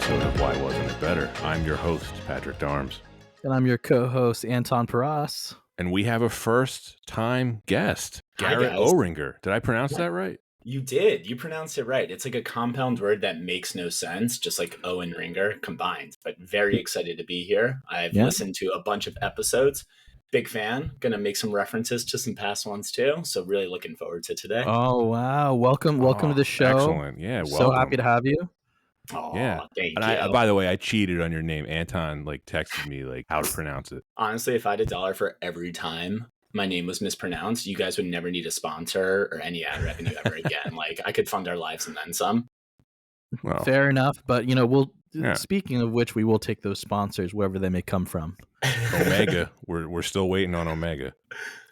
episode of Why Wasn't It Better? I'm your host, Patrick Darms. And I'm your co-host, Anton Paras. And we have a first-time guest, Hi, Garret guys. Ohringer. Did I pronounce that right? You did. You pronounced it right. It's like a compound word that makes no sense, just like O and Ringer combined. But very excited to be here. I've listened to a bunch of episodes. Big fan. Gonna make some references to some past ones too. So really looking forward to today. Oh, wow. Welcome to the show. Excellent. Yeah, welcome. So happy to have you. Oh, yeah. Thank and you. I, by the way, I cheated on your name. Anton texted me how to pronounce it. Honestly, if I had $1 for every time my name was mispronounced, you guys would never need a sponsor or any ad revenue ever again. I could fund our lives and then some. Well, fair enough. But speaking of which, we will take those sponsors wherever they may come from. Omega. We're still waiting on Omega.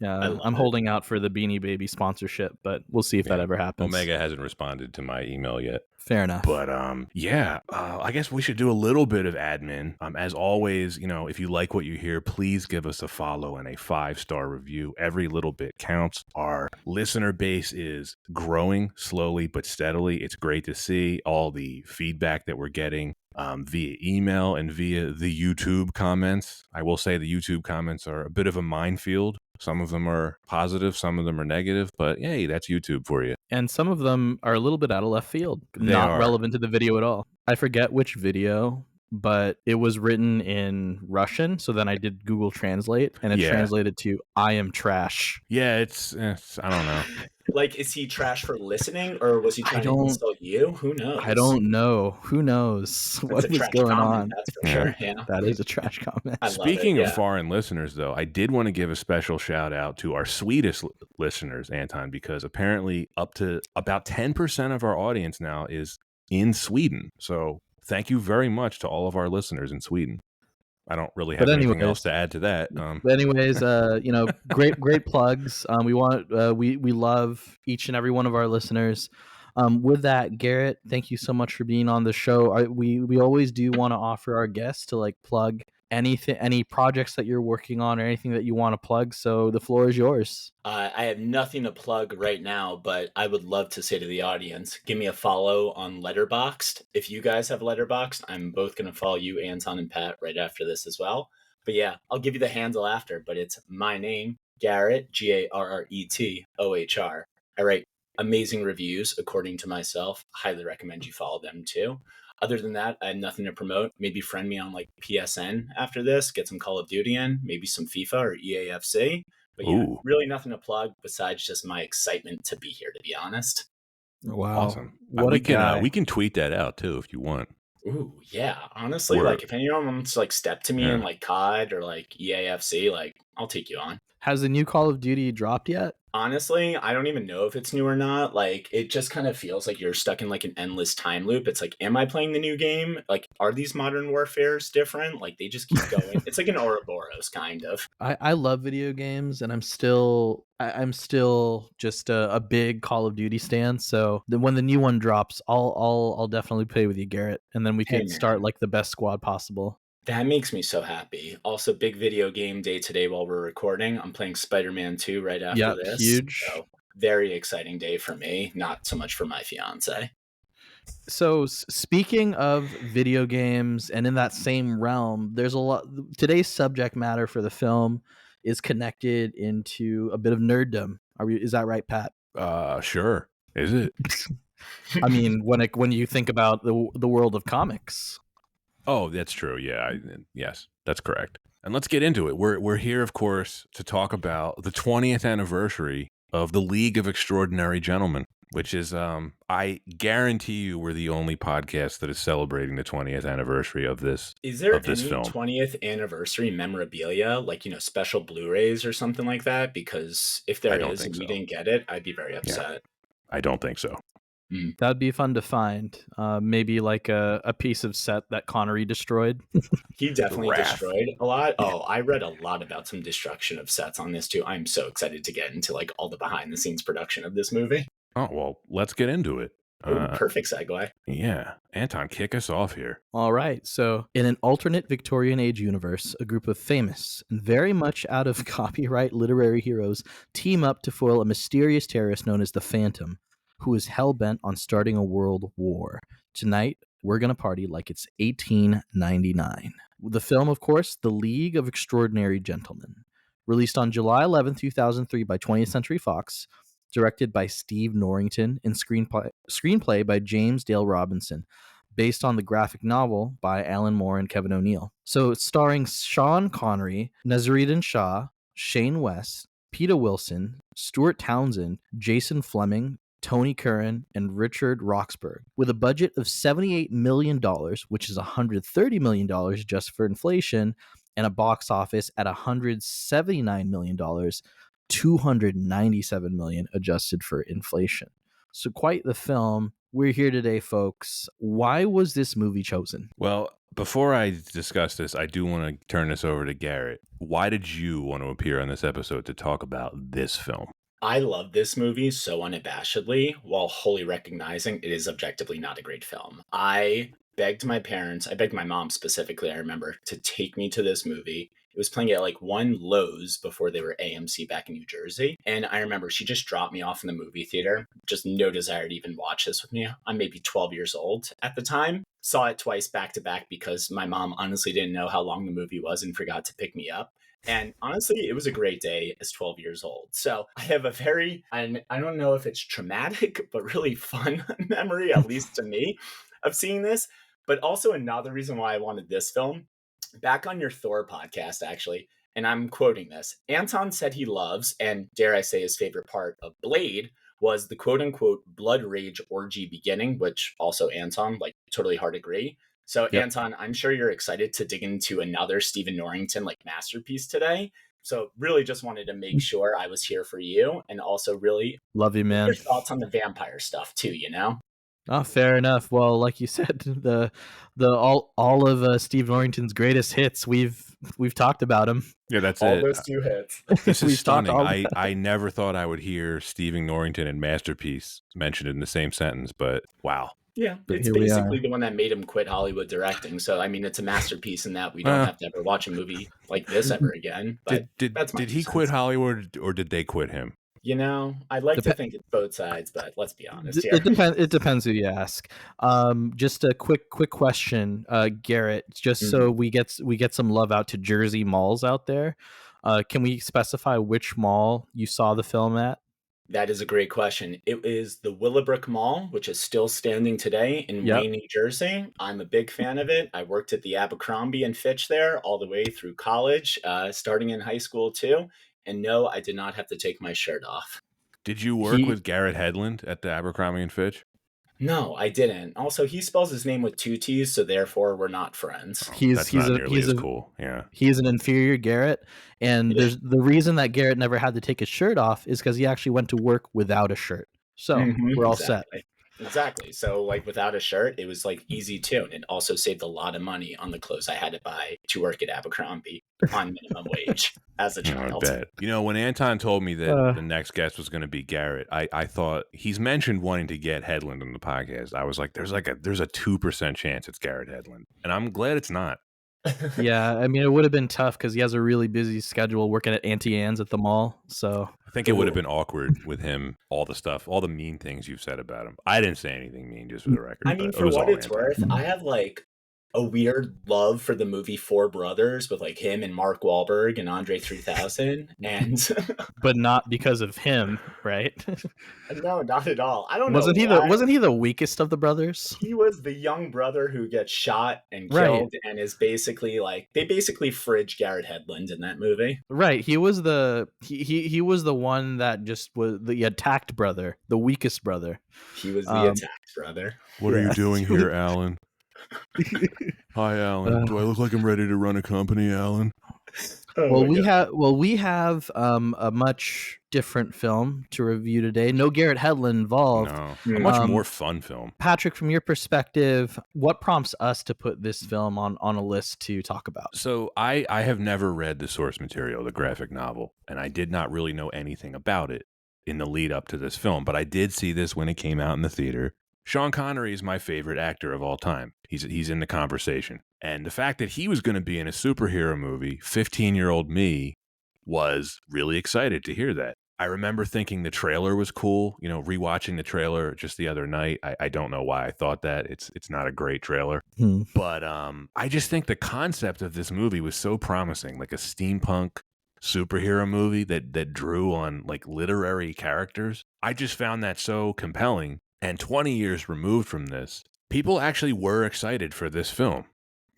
Yeah, I'm holding out for the Beanie Baby sponsorship, but we'll see if that ever happens. Omega hasn't responded to my email yet. Fair enough. But I guess we should do a little bit of admin. As always, if you like what you hear, please give us a follow and a 5-star review. Every little bit counts. Our listener base is growing slowly but steadily. It's great to see all the feedback that we're getting via email and via the YouTube comments. I will say the YouTube comments are a bit of a minefield. Some of them are positive, some of them are negative, but hey, that's YouTube for you. And some of them are a little bit out of left field, not relevant to the video at all. I forget which video, but it was written in Russian, so then I did Google Translate, and it translated to "I am trash." Yeah, it's I don't know. Is he trash for listening, or was he trying to insult you? Who knows? I don't know. Who knows what was going on? That's for sure. Yeah, that is a trash comment. Speaking of foreign listeners, though, I did want to give a special shout out to our Swedish listeners, Anton, because apparently up to about 10% of our audience now is in Sweden. So thank you very much to all of our listeners in Sweden. I don't really have anything else to add to that. But anyways, great plugs. We love each and every one of our listeners. With that, Garret, thank you so much for being on the show. We always do want to offer our guests to plug any projects that you're working on or anything that you want to plug. So the floor is yours. I have nothing to plug right now, but I would love to say to the audience, give me a follow on Letterboxd. If you guys have Letterboxd, I'm both going to follow you, Anton and Pat, right after this as well. But yeah, I'll give you the handle after, but it's my name, Garret, Garretohr. I write amazing reviews, according to myself. Highly recommend you follow them too. Other than that, I have nothing to promote. Maybe friend me on PSN after this, get some Call of Duty in, maybe some FIFA or EAFC. But yeah, really nothing to plug besides just my excitement to be here, to be honest. Wow. Awesome. What a guy. We can tweet that out too if you want. Ooh, yeah. Honestly, if anyone wants to step to me in COD or EAFC, I'll take you on. Has the new Call of Duty dropped yet? Honestly, I don't even know if it's new or not. It just kind of feels like you're stuck in an endless time loop. It's am I playing the new game? Are these Modern Warfares different? They just keep going. It's like an Ouroboros kind of. I love video games, and I'm still just a big Call of Duty stan. So when the new one drops, I'll definitely play with you, Garret, and then we can start the best squad possible. That makes me so happy. Also, big video game day today while we're recording. I'm playing Spider-Man 2 right after this. Huge. So, very exciting day for me, not so much for my fiance. So, speaking of video games and in that same realm, there's a lot. Today's subject matter for the film is connected into a bit of nerddom. Is that right, Pat? Sure. Is it? I mean, when you think about the world of comics. Oh, that's true. Yeah. Yes, that's correct. And let's get into it. We're here, of course, to talk about the 20th anniversary of the League of Extraordinary Gentlemen, which is, I guarantee you, we're the only podcast that is celebrating the 20th anniversary of this. Is there any film. 20th anniversary memorabilia, special Blu-rays or something like that? Because if there is and we didn't get it, I'd be very upset. Yeah, I don't think so. That'd be fun to find. Maybe a piece of set that Connery destroyed. He definitely destroyed a lot. Oh, I read a lot about some destruction of sets on this too. I'm so excited to get into all the behind the scenes production of this movie. Oh, well, let's get into it. Perfect segue. Yeah. Anton, kick us off here. All right. So in an alternate Victorian age universe, a group of famous and very much out of copyright literary heroes team up to foil a mysterious terrorist known as the Phantom, who is hell-bent on starting a world war. Tonight, we're going to party like it's 1899. The film, of course, The League of Extraordinary Gentlemen, released on July 11th, 2003 by 20th Century Fox, directed by Steve Norrington, and screenplay by James Dale Robinson, based on the graphic novel by Alan Moore and Kevin O'Neill. So it's starring Sean Connery, Nazaruddin Shah, Shane West, Peter Wilson, Stuart Townsend, Jason Fleming, Tony Curran, and Richard Roxburgh, with a budget of $78 million, which is $130 million just for inflation, and a box office at $179 million, $297 million adjusted for inflation. So quite the film. We're here today, folks. Why was this movie chosen? Well, before I discuss this, I do want to turn this over to Garret. Why did you want to appear on this episode to talk about this film? I love this movie so unabashedly, while wholly recognizing it is objectively not a great film. I begged my mom specifically, I remember, to take me to this movie. It was playing at like one Lowe's before they were AMC back in New Jersey. And I remember she just dropped me off in the movie theater. Just no desire to even watch this with me. I'm maybe 12 years old at the time. Saw it twice back to back because my mom honestly didn't know how long the movie was and forgot to pick me up. And honestly, it was a great day as 12 years old. So I have a and I don't know if it's traumatic, but really fun memory, at least to me, of seeing this. But also another reason why I wanted this film, back on your Thor podcast, actually, and I'm quoting this, Anton said he loves, and dare I say his favorite part of Blade, was the quote-unquote blood rage orgy beginning, which also Anton, like, totally hard agree. So, yep. Anton, I'm sure you're excited to dig into another Stephen Norrington like masterpiece today. So really just wanted to make sure I was here for you, and also really love you, man. Your thoughts on the vampire stuff too, you know? Oh, fair enough. Well, like you said, the all of Steve Norrington's greatest hits, we've talked about them. Yeah, that's all it. Those two hits. This is stunning. I never thought I would hear Stephen Norrington and masterpiece mentioned in the same sentence, but wow. Yeah, it's basically the one that made him quit Hollywood directing. So, I mean, it's a masterpiece in that we don't have to ever watch a movie like this ever again. But did he quit Hollywood, or did they quit him? You know, I'd like to think it's both sides, but let's be honest here. It depends who you ask. Just a quick question, Garret, just so we get some love out to Jersey malls out there. Can we specify which mall you saw the film at? That is a great question. It is the Willowbrook Mall, which is still standing today in Wayne, New Jersey. I'm a big fan of it. I worked at the Abercrombie and Fitch there all the way through college, starting in high school too. And no, I did not have to take my shirt off. Did you work with Garret Hedlund at the Abercrombie and Fitch? No, I didn't. Also, he spells his name with two T's, so therefore we're not friends. He's cool. Yeah, he's an inferior Garret, and there's the reason that Garret never had to take his shirt off is because he actually went to work without a shirt. So we're all set. Exactly. So, like, without a shirt, it was like easy too, and it also saved a lot of money on the clothes I had to buy to work at Abercrombie on minimum wage as a child. I bet. You know, when Anton told me that the next guest was going to be Garret, I thought he's mentioned wanting to get Hedlund on the podcast. I was like, there's a 2% chance it's Garret Hedlund, and I'm glad it's not. Yeah, I mean, it would have been tough because he has a really busy schedule working at Auntie Anne's at the mall. So I think it would have been awkward with him, all the mean things you've said about him. I didn't say anything mean, just for the record. I mean, for what it's worth, I have like a weird love for the movie Four Brothers with like him and Mark Wahlberg and Andre 3000, and but not because of him, right? No, not at all. I don't know. Wasn't he the weakest of the brothers? He was the young brother who gets shot and killed, and is basically like they fridge Garret Hedlund in that movie. Right. He was he was the one that just was the attacked brother, the weakest brother. He was the attacked brother. What are you doing here, Alan? Hi, Alan. Do I look like I'm ready to run a company, Alan? We have a much different film to review today. No Garret Hedlund involved. No, a much more fun film. Patrick, from your perspective, what prompts us to put this film on a list to talk about? So I have never read the source material, the graphic novel, and I did not really know anything about it in the lead up to this film, but I did see this when it came out in the theater. Sean Connery is my favorite actor of all time. He's in the conversation. And the fact that he was going to be in a superhero movie, 15-year-old me was really excited to hear that. I remember thinking the trailer was cool, you know, rewatching the trailer just the other night. I don't know why I thought that. It's not a great trailer. But I just think the concept of this movie was so promising, like a steampunk superhero movie that drew on like literary characters. I just found that so compelling. And 20 years removed from this, people actually were excited for this film.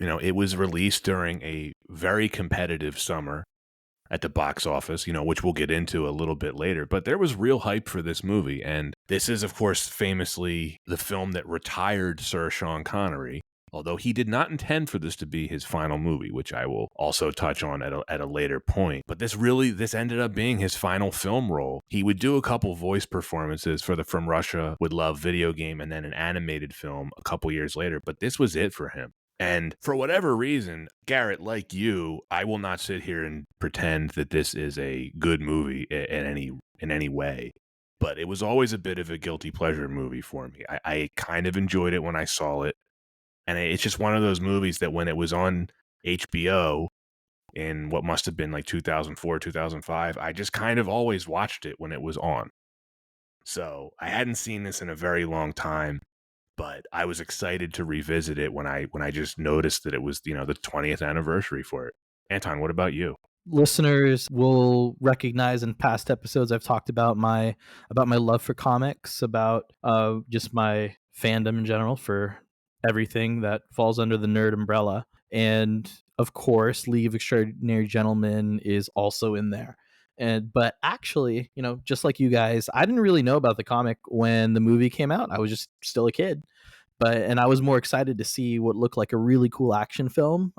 You know, it was released during a very competitive summer at the box office, you know, which we'll get into a little bit later. But there was real hype for this movie. And this is, of course, famously the film that retired Sir Sean Connery, although he did not intend for this to be his final movie, which I will also touch on at a later point. But this ended up being his final film role. He would do a couple voice performances for the From Russia with Love video game and then an animated film a couple years later. But this was it for him. And for whatever reason, Garrett, like you, I will not sit here and pretend that this is a good movie in any way. But it was always a bit of a guilty pleasure movie for me. I kind of enjoyed it when I saw it. And it's just one of those movies that when it was on HBO in what must have been like 2004, 2005, I just kind of always watched it when it was on. So I hadn't seen this in a very long time. But I was excited to revisit it when I just noticed that it was, you know, the 20th anniversary for it. Anton, what about you? Listeners will recognize in past episodes I've talked about my love for comics, about just my fandom in general for everything that falls under the nerd umbrella. And of course, League of Extraordinary Gentlemen is also in there. But actually, you know, just like you guys, I didn't really know about the comic when the movie came out. I was just still a kid. And I was more excited to see what looked like a really cool action film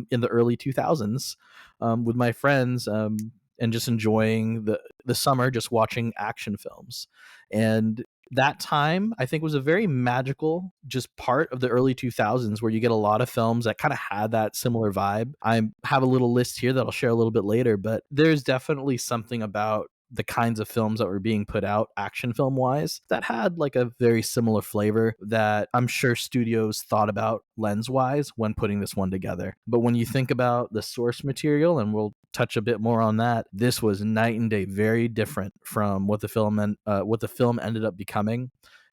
in the early 2000s with my friends, and just enjoying the summer, just watching action films. And that time, I think, was a very magical just part of the early 2000s where you get a lot of films that kind of had that similar vibe. I have a little list here that I'll share a little bit later, but there's definitely something about the kinds of films that were being put out action film wise that had like a very similar flavor that I'm sure studios thought about lens wise when putting this one together. But when you think about the source material, and we'll touch a bit more on that, this was night and day, very different from what the film ended up becoming.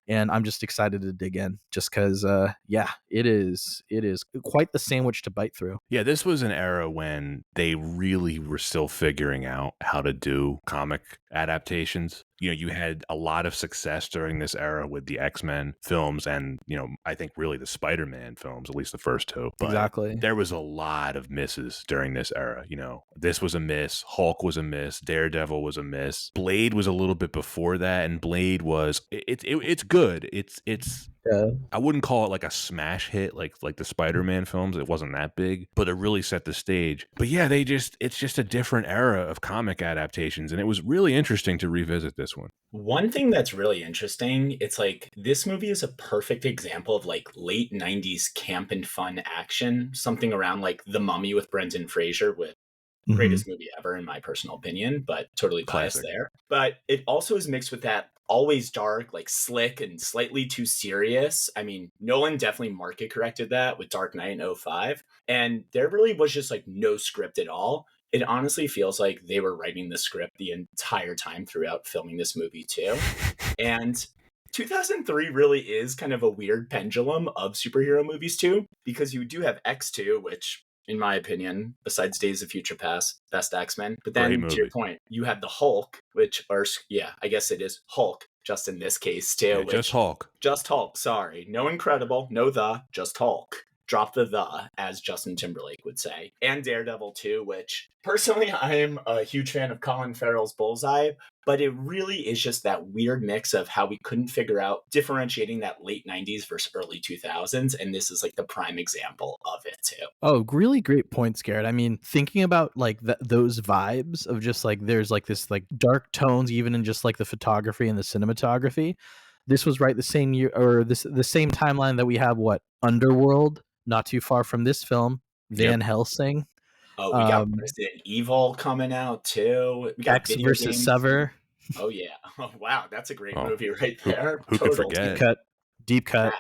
And I'm just excited to dig in just because, it is quite the sandwich to bite through. Yeah, this was an era when they really were still figuring out how to do comic adaptations. You know, you had a lot of success during this era with the X-Men films and, you know, I think really the Spider-Man films, at least the first two. But Exactly. there was a lot of misses during this era. You know, this was a miss. Hulk was a miss. Daredevil was a miss. Blade was a little bit before that, and Blade was it's good. It's Yeah. I wouldn't call it like a smash hit like the Spider-Man films. It wasn't that big, but it really set the stage. But yeah, it's just a different era of comic adaptations, and it was really interesting to revisit this one. One thing that's really interesting, it's like this movie is a perfect example of like late 90s camp and fun action, something around like The Mummy with Brendan Fraser, with greatest movie ever in my personal opinion, but totally biased Classic. there. But it also is mixed with that always dark, like slick and slightly too serious. I mean, Nolan definitely market corrected that with Dark Knight in '05. And there really was just like no script at all. It honestly feels like they were writing the script the entire time throughout filming this movie too. And 2003 really is kind of a weird pendulum of superhero movies too, because you do have X2, which in my opinion, besides Days of Future Past, best X-Men. But Great then movie. to your point, you have the Hulk, I guess it is Hulk, just in this case too. Yeah, just Hulk. Just Hulk, sorry. No Incredible, no just Hulk. Drop the, as Justin Timberlake would say. And Daredevil 2, which personally I'm a huge fan of Colin Farrell's Bullseye, but it really is just that weird mix of how we couldn't figure out differentiating that late 90s versus early 2000s, and this is like the prime example of it too. Oh, really great points, Garrett. I mean, thinking about like those vibes of just like there's like this like dark tones even in just like the photography and the cinematography. This was right the same year or the same timeline that we have Underworld, not too far from this film, Van Helsing. Oh, we got Resident Evil coming out too. We got X versus Sever. Oh yeah. Oh wow, that's a great movie right there. Who could forget? Deep cut.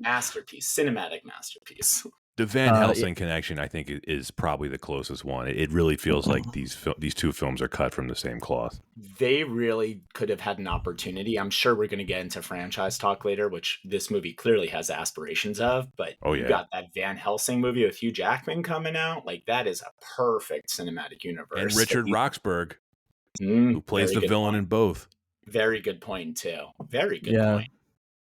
Masterpiece, cinematic masterpiece. The Van Uh, Helsing connection, I think, is probably the closest one. It really feels like these two films are cut from the same cloth. They really could have had an opportunity. I'm sure we're going to get into franchise talk later, which this movie clearly has aspirations of. But Oh you yeah, got that Van Helsing movie with Hugh Jackman coming out. Like, that is a perfect cinematic and universe. Richard Roxburgh, who plays Very the good villain point. in both. Very good point, too. Very good yeah, point.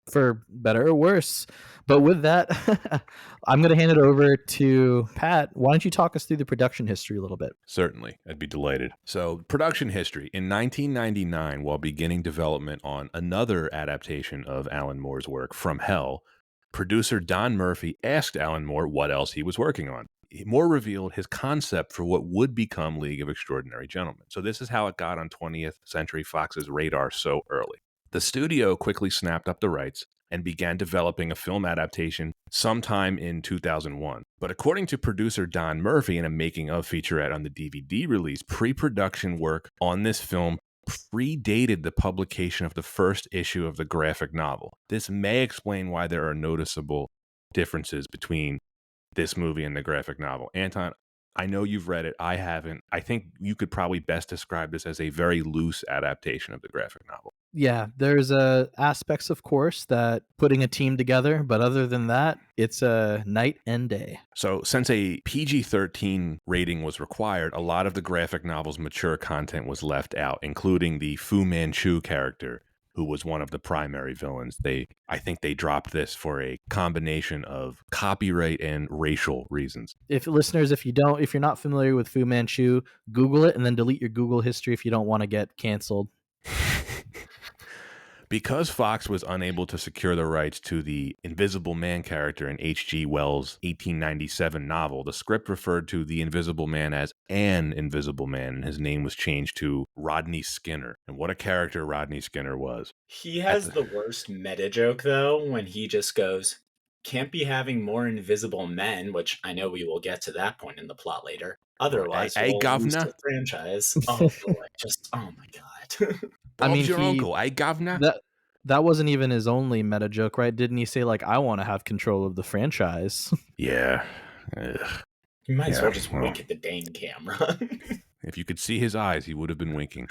for better or worse. But with that, I'm going to hand it over to Pat. Why don't you talk us through the production history a little bit? Certainly, I'd be delighted. So, production history. In 1999, while beginning development on another adaptation of Alan Moore's work, From Hell, producer Don Murphy asked Alan Moore what else he was working on. Moore revealed his concept for what would become League of Extraordinary Gentlemen. So this is how it got on 20th Century Fox's radar so early. The studio quickly snapped up the rights and began developing a film adaptation sometime in 2001. But according to producer Don Murphy in a making of featurette on the DVD release, pre-production work on this film predated the publication of the first issue of the graphic novel. This may explain why there are noticeable differences between this movie and the graphic novel. Anton, I know you've read it. I haven't. I think you could probably best describe this as a very loose adaptation of the graphic novel. Yeah, there's aspects, of course, that putting a team together, but other than that, it's a night and day. So, since a PG-13 rating was required, a lot of the graphic novel's mature content was left out, including the Fu Manchu character, who was one of the primary villains. I think they dropped this for a combination of copyright and racial reasons. If listeners, if you're not familiar with Fu Manchu, Google it and then delete your Google history if you don't want to get canceled. Because Fox was unable to secure the rights to the Invisible Man character in H.G. Wells' 1897 novel, the script referred to the Invisible Man as an Invisible Man, and his name was changed to Rodney Skinner. And what a character Rodney Skinner was. He has the worst meta joke, though, when he just goes, "Can't be having more invisible men," which I know we will get to that point in the plot later. Otherwise, Hey, we'll lose governor. the franchise. Oh, boy. Oh, my God. I Bob's mean, your uncle, hey, governor? that wasn't even his only meta joke, right? Didn't he say, like, I want to have control of the franchise? Yeah. You might as well just wink at the dang camera. If you could see his eyes, he would have been winking.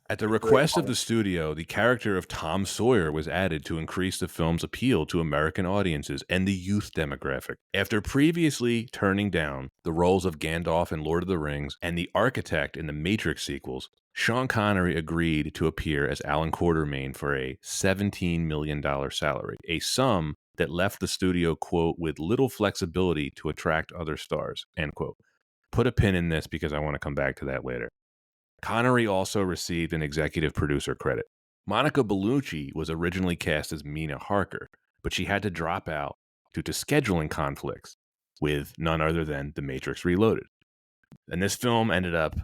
At the request of the studio, the character of Tom Sawyer was added to increase the film's appeal to American audiences and the youth demographic. After previously turning down the roles of Gandalf in Lord of the Rings and the Architect in the Matrix sequels, Sean Connery agreed to appear as Alan Quatermain for a $17 million salary, a sum that left the studio, quote, with little flexibility to attract other stars, end quote. Put a pin in this because I want to come back to that later. Connery also received an executive producer credit. Monica Bellucci was originally cast as Mina Harker, but she had to drop out due to scheduling conflicts with none other than The Matrix Reloaded. And this film ended up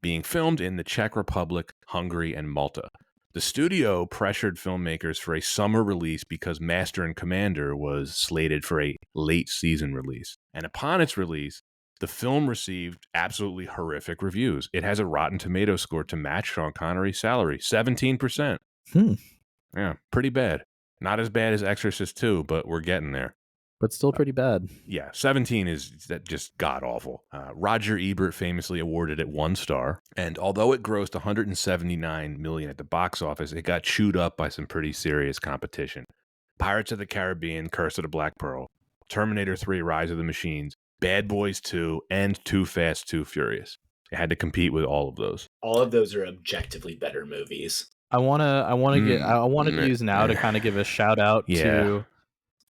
being filmed in the Czech Republic, Hungary, and Malta. The studio pressured filmmakers for a summer release because Master and Commander was slated for a late season release. And upon its release, the film received absolutely horrific reviews. It has a Rotten Tomatoes score to match Sean Connery's salary, 17%. Yeah, pretty bad. Not as bad as Exorcist 2, but we're getting there. But still pretty bad. Yeah, 17 is just god-awful. Roger Ebert famously awarded it 1 star, and although it grossed $179 million at the box office, it got chewed up by some pretty serious competition. Pirates of the Caribbean, Curse of the Black Pearl, Terminator 3, Rise of the Machines, Bad Boys 2, and Too Fast, Too Furious. It had to compete with all of those. All of those are objectively better movies. I want to use now to kind of give a shout out to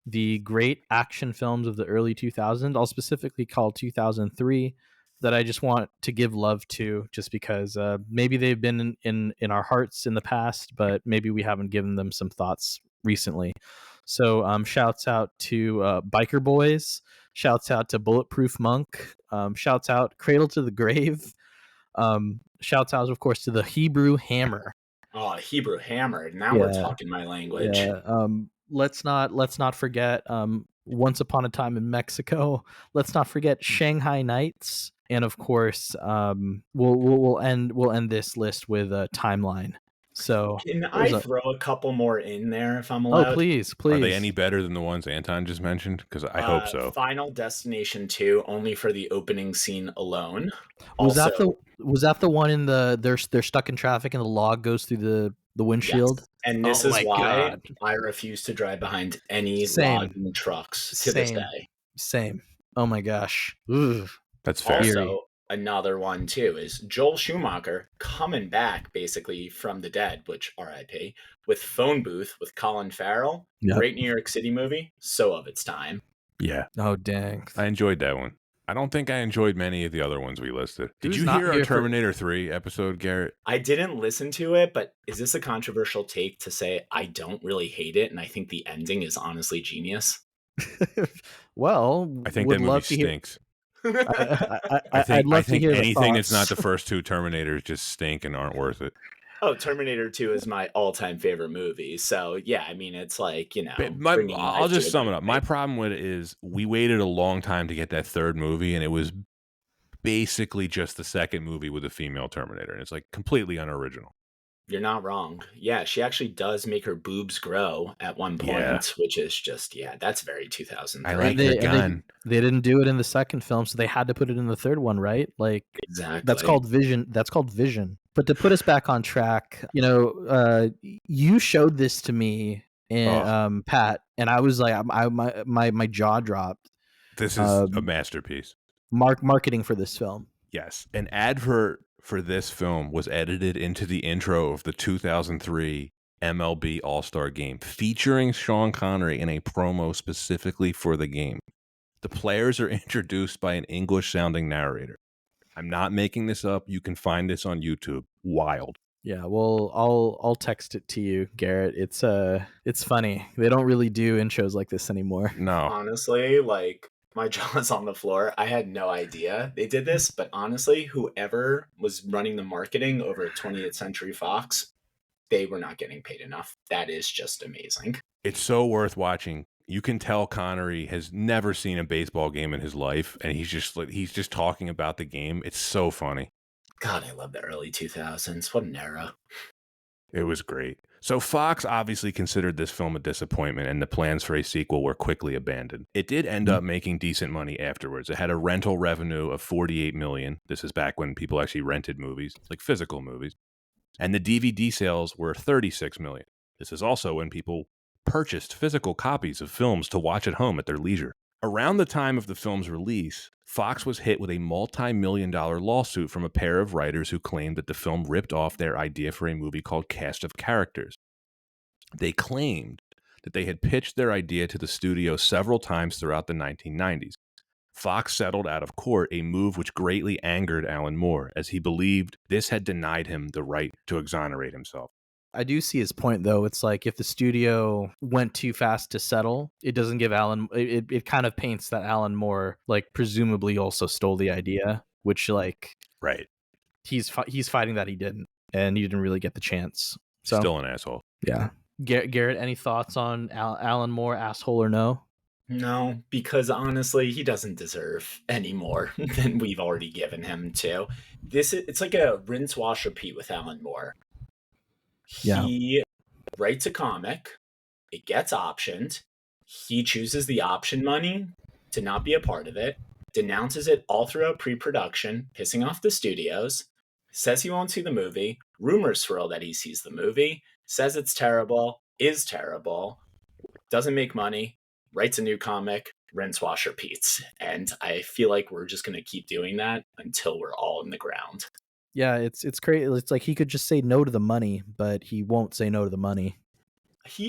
the great action films of the early 2000s. I'll specifically call 2003 that I just want to give love to, just because maybe they've been in our hearts in the past, but maybe we haven't given them some thoughts recently. So shouts out to Biker Boys, shouts out to Bulletproof Monk, shouts out Cradle to the Grave, shouts out, of course, to the Hebrew Hammer. Oh, Hebrew Hammer. Now we're talking my language. Yeah. Let's not forget Once Upon a Time in Mexico. Let's not forget Shanghai Nights, and of course, we'll end this list with a Timeline. So Can I there's a throw a couple more in there if I'm oh allowed? please Are they any please. better than the ones Anton just mentioned? Because I hope so. Final Destination 2, only for the opening scene alone. Was Also, that the one in the they're stuck in traffic and the log goes through the windshield? yes. And this Oh is my why god. I refuse to drive behind any Same. logging trucks to this Same. day. Same. Oh my gosh. Ugh. That's fair. Eerie. Also, another one too is Joel Schumacher coming back basically from the dead, which RIP, with Phone Booth with Colin Farrell. Yep. Great New York City movie, so of its time. Yeah, Oh dang. I enjoyed that one. I don't think I enjoyed many of the other ones we listed. Did Who's you not hear our here for- Terminator 3 episode, Garrett? I didn't listen to it, but is this a controversial take to say I don't really hate it and I think the ending is honestly genius? Well, I think would that movie love to hear. stinks. I'd love to hear the anything that's thoughts. not the first two Terminators just stink and aren't worth it. Oh, Terminator 2 is my all-time favorite movie. So, yeah, I mean, it's like, you know, bringing I'll life just to sum a it up. good My thing. problem with it is we waited a long time to get that third movie, and it was basically just the second movie with a female Terminator, and it's like completely unoriginal. You're not wrong. Yeah, she actually does make her boobs grow at one point, Yeah. which is just, yeah, that's very 2003. I like And her gun. they didn't do it in the second film, so they had to put it in the third one, right? Like Exactly. that's called Vision. That's called Vision. But to put us back on track, you showed this to me, and Pat, and I was like, my jaw dropped. This is a masterpiece. Marketing for this film. Yes. An advert for this film was edited into the intro of the 2003 MLB All-Star Game, featuring Sean Connery in a promo specifically for the game. The players are introduced by an English-sounding narrator. I'm not making this up. You can find this on YouTube. Wild. Yeah, well, I'll text it to you, Garrett. It's funny. They don't really do intros like this anymore. No. Honestly, like, my jaw's on the floor. I had no idea they did this, but honestly, whoever was running the marketing over at 20th Century Fox, they were not getting paid enough. That is just amazing. It's so worth watching. You can tell Connery has never seen a baseball game in his life, and he's just talking about the game. It's so funny. God, I love the early 2000s. What an era. It was great. So Fox obviously considered this film a disappointment, and the plans for a sequel were quickly abandoned. It did end up making decent money afterwards. It had a rental revenue of $48 million. This is back when people actually rented movies, like physical movies. And the DVD sales were $36 million. This is also when people purchased physical copies of films to watch at home at their leisure. Around the time of the film's release, Fox was hit with a multi-million-dollar lawsuit from a pair of writers who claimed that the film ripped off their idea for a movie called Cast of Characters. They claimed that they had pitched their idea to the studio several times throughout the 1990s. Fox settled out of court, a move which greatly angered Alan Moore, as he believed this had denied him the right to exonerate himself. I do see his point, though. It's like if the studio went too fast to settle, it doesn't give Alan. It kind of paints that Alan Moore, like, presumably also stole the idea, which, like, Right. he's fighting that he didn't, and he didn't really get the chance. So Still an asshole. yeah. Garrett, any thoughts on Alan Moore, asshole or no? No, because honestly, he doesn't deserve any more than we've already given him to. It's like a rinse, wash, repeat with Alan Moore. Yeah. He writes a comic, it gets optioned, he chooses the option money to not be a part of it, denounces it all throughout pre-production, pissing off the studios, says he won't see the movie, rumors swirl that he sees the movie, says it's terrible, is terrible, doesn't make money, writes a new comic, rinse, wash, repeats. And I feel like we're just going to keep doing that until we're all in the ground. Yeah, it's crazy. It's like he could just say no to the money, but he won't say no to the money.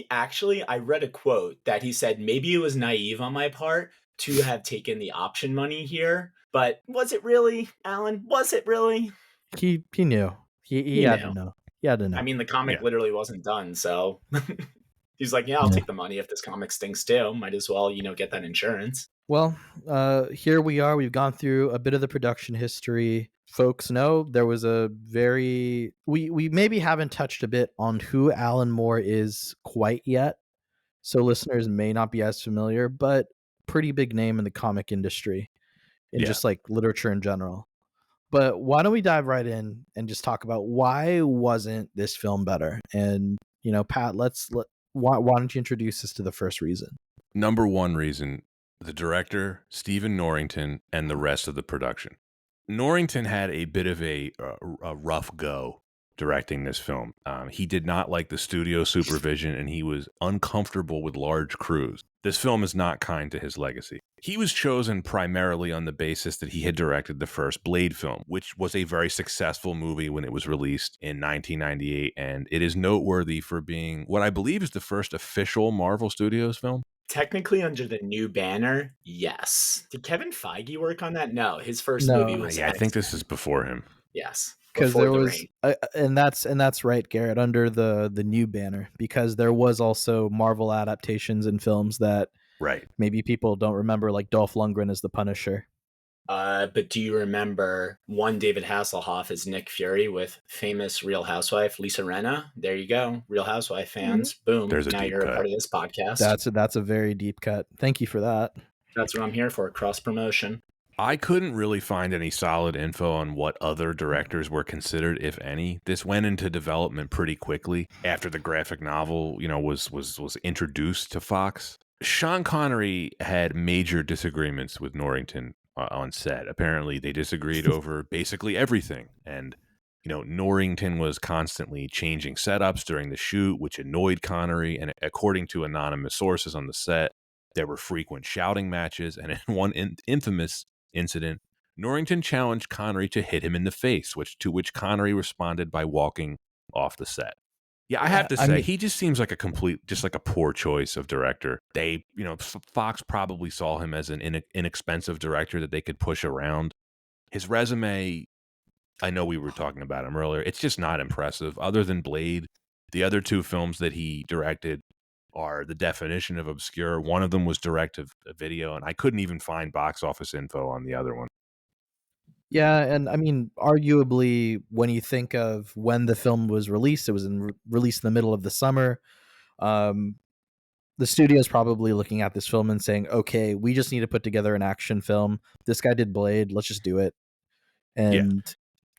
I read a quote that he said, maybe it was naive on my part to have taken the option money here, but was it really, Alan? Was it really? He knew. He had knew. to know. He had to know. I mean, the comic literally wasn't done, so he's like, yeah, I'll take the money if this comic stinks too. Might as well, get that insurance. Well, here we are. We've gone through a bit of the production history. Folks know there was a we maybe haven't touched a bit on who Alan Moore is quite yet. So listeners may not be as familiar, but pretty big name in the comic industry and just like literature in general. But why don't we dive right in and just talk about why wasn't this film better? And Pat, why don't you introduce us to the first reason? Number one reason, the director, Stephen Norrington, and the rest of the production. Norrington had a bit of a rough go directing this film. He did not like the studio supervision, and he was uncomfortable with large crews. This film is not kind to his legacy. He was chosen primarily on the basis that he had directed the first Blade film, which was a very successful movie when it was released in 1998, and it is noteworthy for being what I believe is the first official Marvel Studios film. Technically under the new banner, yes. Did Kevin Feige work on that? No, his first No. movie was Yeah, I think this X-Men. is before him. Yes, Because before there the was, Reign. and that's right, Garrett, under the new banner, because there was also Marvel adaptations and films that Right. maybe people don't remember, like Dolph Lundgren as the Punisher. But do you remember one David Hasselhoff as Nick Fury with famous Real Housewife Lisa Rinna? There you go, Real Housewife fans. Boom! There's a Now deep you're a cut. part of this podcast. That's a very deep cut. Thank you for that. That's what I'm here for. Cross promotion. I couldn't really find any solid info on what other directors were considered, if any. This went into development pretty quickly after the graphic novel, was introduced to Fox. Sean Connery had major disagreements with Norrington on set. Apparently, they disagreed over basically everything, and Norrington was constantly changing setups during the shoot, which annoyed Connery. And according to anonymous sources on the set, there were frequent shouting matches, and in one infamous incident, Norrington challenged Connery to hit him in the face, to which Connery responded by walking off the set. Yeah, I have to say, he just seems like a poor choice of director. They, Fox probably saw him as an inexpensive director that they could push around. His resume, I know we were talking about him earlier, it's just not impressive. Other than Blade, the other two films that he directed are the definition of obscure. One of them was direct to video, and I couldn't even find box office info on the other one. Yeah, and I mean, arguably, when you think of when the film was released, it was released in the middle of the summer. The studio's probably looking at this film and saying, okay, we just need to put together an action film. This guy did Blade, let's just do it. And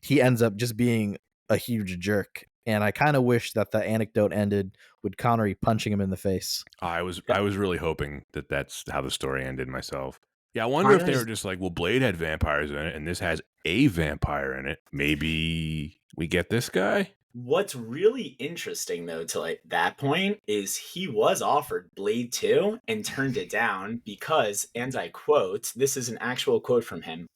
he ends up just being a huge jerk. And I kind of wish that the anecdote ended with Connery punching him in the face. I was really hoping that that's how the story ended myself. Yeah, I wonder if they were just like, well, Blade had vampires in it, and this has a vampire in it. Maybe we get this guy? What's really interesting, though, to that point, is he was offered Blade 2 and turned it down because, and I quote, this is an actual quote from him,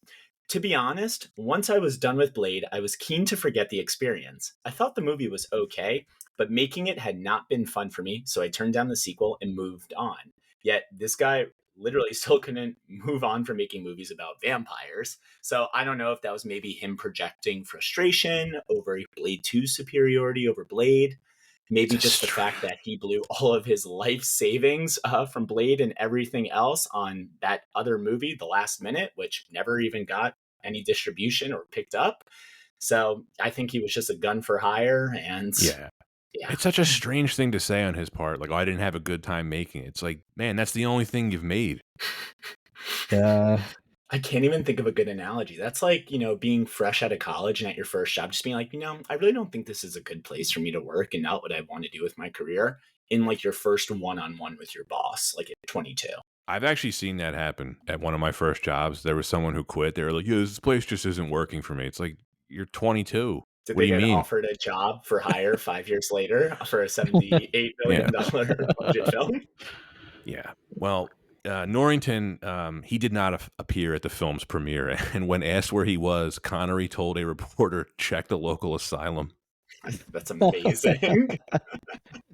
"To be honest, once I was done with Blade, I was keen to forget the experience. I thought the movie was okay, but making it had not been fun for me, so I turned down the sequel and moved on." Yet this guy literally still couldn't move on from making movies about vampires. So I don't know if that was maybe him projecting frustration over Blade 2's superiority over Blade. Maybe just the fact that he blew all of his life savings from Blade and everything else on that other movie, The Last Minute, which never even got any distribution or picked up. So I think he was just a gun for hire. And yeah. It's such a strange thing to say on his part. Like, oh, I didn't have a good time making it. It's like, man, that's the only thing you've made. Yeah. I can't even think of a good analogy. That's like, being fresh out of college and at your first job, just being like, I really don't think this is a good place for me to work and not what I want to do with my career in like your first one-on-one with your boss, like at 22. I've actually seen that happen at one of my first jobs. There was someone who quit. They were like, yeah, this place just isn't working for me. It's like, you're 22. Did what they do you get mean? offered a job for hire 5 years later for a $78 million budget film? Yeah. Well, Norrington, he did not appear at the film's premiere. And when asked where he was, Connery told a reporter, check the local asylum. That's amazing.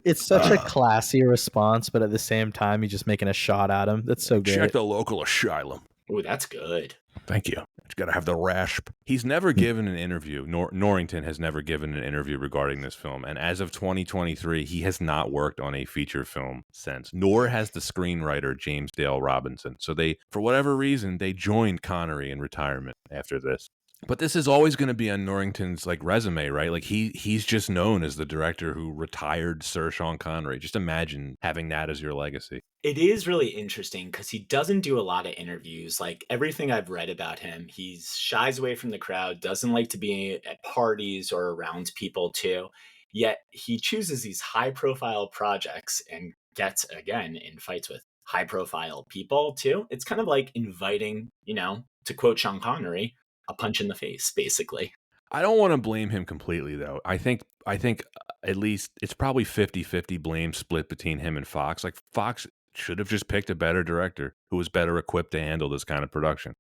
It's such a classy response, but at the same time, he's just making a shot at him. That's so great. Check the local asylum. Oh, that's good. Thank you. It's got to have the rasp. He's never given an interview. Norrington has never given an interview regarding this film. And as of 2023, he has not worked on a feature film since, nor has the screenwriter James Dale Robinson. So they, for whatever reason, they joined Connery in retirement after this. But this is always going to be on Norrington's like resume, right? Like he's just known as the director who retired Sir Sean Connery. Just imagine having that as your legacy. It is really interesting because he doesn't do a lot of interviews. Like everything I've read about him, he shies away from the crowd, doesn't like to be at parties or around people too. Yet he chooses these high profile projects and gets, again, in fights with high profile people too. It's kind of like inviting, to quote Sean Connery, a punch in the face, basically. I don't want to blame him completely though. I think at least it's probably 50-50 blame split between him and Fox. Like Fox should have just picked a better director who was better equipped to handle this kind of production.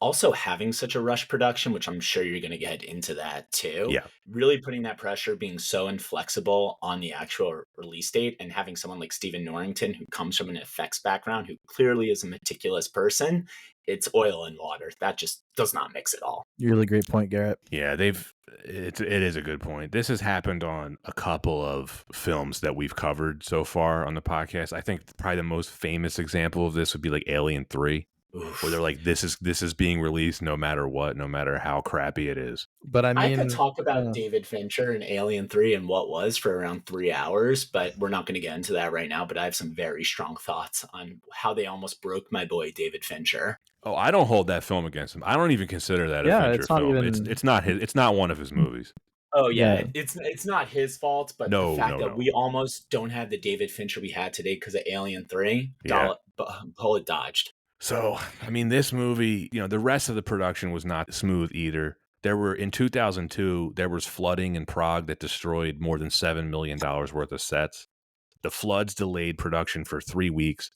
Also, having such a rush production, which I'm sure you're going to get into that too, Yeah. really putting that pressure, being so inflexible on the actual release date, and having someone like Stephen Norrington, who comes from an effects background, who clearly is a meticulous person, it's oil and water. That just does not mix at all. Really great point, Garrett. Yeah, it is a good point. This has happened on a couple of films that we've covered so far on the podcast. I think probably the most famous example of this would be like Alien 3, where they're Oof. like this is being released no matter what, no matter how crappy it is. But I I could mean, talk about David Fincher and Alien 3 and what was for around 3 hours, but we're not going to get into that right now. But I have some very strong thoughts on how they almost broke my boy David Fincher. Oh, I don't hold that film against him. I don't even consider that a yeah, Fincher it's not film. even. It's not one of his movies. Oh yeah, Yeah, it's not his fault, but the No, fact no, that no. we almost don't have the David Fincher we had today because of Alien 3, Yeah. bullet dodged. So, I mean, this movie, the rest of the production was not smooth either. In 2002, there was flooding in Prague that destroyed more than $7 million worth of sets. The floods delayed production for 3 weeks.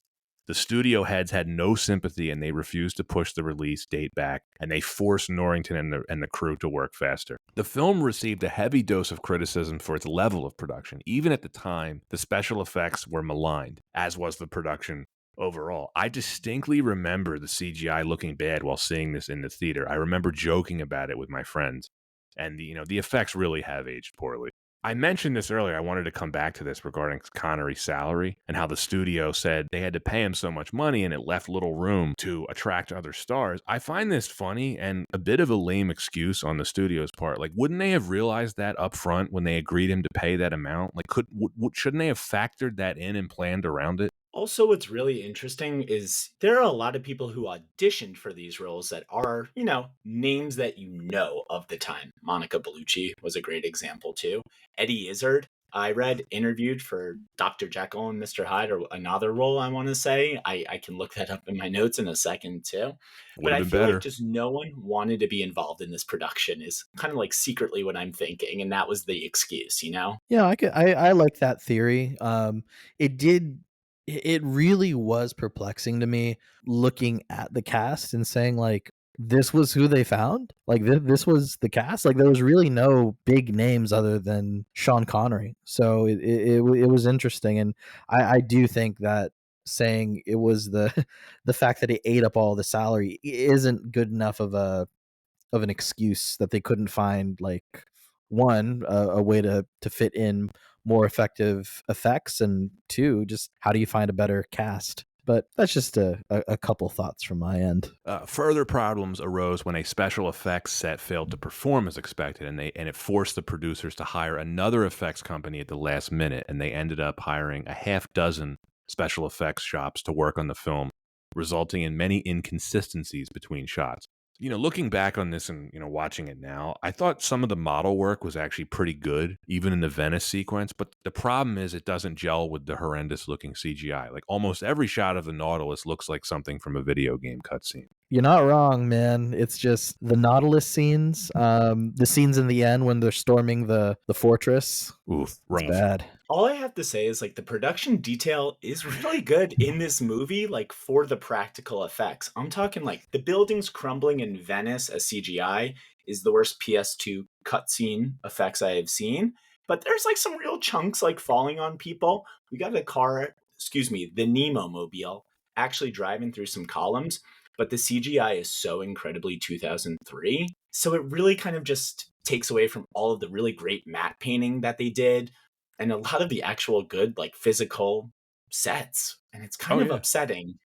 The studio heads had no sympathy and they refused to push the release date back, and they forced Norrington and the crew to work faster. The film received a heavy dose of criticism for its level of production. Even at the time, the special effects were maligned, as was the production overall. I distinctly remember the CGI looking bad while seeing this in the theater. I remember joking about it with my friends, and the effects really have aged poorly. I mentioned this earlier. I wanted to come back to this regarding Connery's salary and how the studio said they had to pay him so much money and it left little room to attract other stars. I find this funny and a bit of a lame excuse on the studio's part. Like, wouldn't they have realized that up front when they agreed him to pay that amount? Like, shouldn't they have factored that in and planned around it? Also, what's really interesting is there are a lot of people who auditioned for these roles that are, names that of the time. Monica Bellucci was a great example too. Eddie Izzard, I read, interviewed for Dr. Jekyll and Mr. Hyde, or another role, I want to say. I can look that up in my notes in a second too. Would But have I been feel like better. just no one wanted to be involved in this production is kind of like secretly what I'm thinking. And that was the excuse. yeah, I like that theory. It did. It really was perplexing to me looking at the cast and saying like this was who they found. Like this was the cast. Like there was really no big names other than Sean Connery. So it was interesting, and I do think that saying it was the the fact that it ate up all the salary isn't good enough of an excuse that they couldn't find like one a way to fit in more effective effects, and two, just how do you find a better cast. But that's just a couple thoughts from my end. Further problems arose when a special effects set failed to perform as expected, and it forced the producers to hire another effects company at the last minute, and they ended up hiring a half dozen special effects shops to work on the film, resulting in many inconsistencies between shots. Looking back on this and, watching it now, I thought some of the model work was actually pretty good, even in the Venice sequence. But the problem is it doesn't gel with the horrendous looking CGI. Like almost every shot of the Nautilus looks like something from a video game cutscene. You're not wrong, man. It's just the Nautilus scenes, the scenes in the end when they're storming the fortress. Oof, It's rough. bad. All I have to say is like the production detail is really good in this movie, like for the practical effects. I'm talking like the buildings crumbling in Venice as CGI is the worst PS2 cutscene effects I have seen. But there's like some real chunks like falling on people. We got a car, excuse me, the Nemo mobile actually driving through some columns, but the CGI is so incredibly 2003. So it really kind of just takes away from all of the really great matte painting that they did and a lot of the actual good like physical sets, and it's kind Oh, of yeah. upsetting.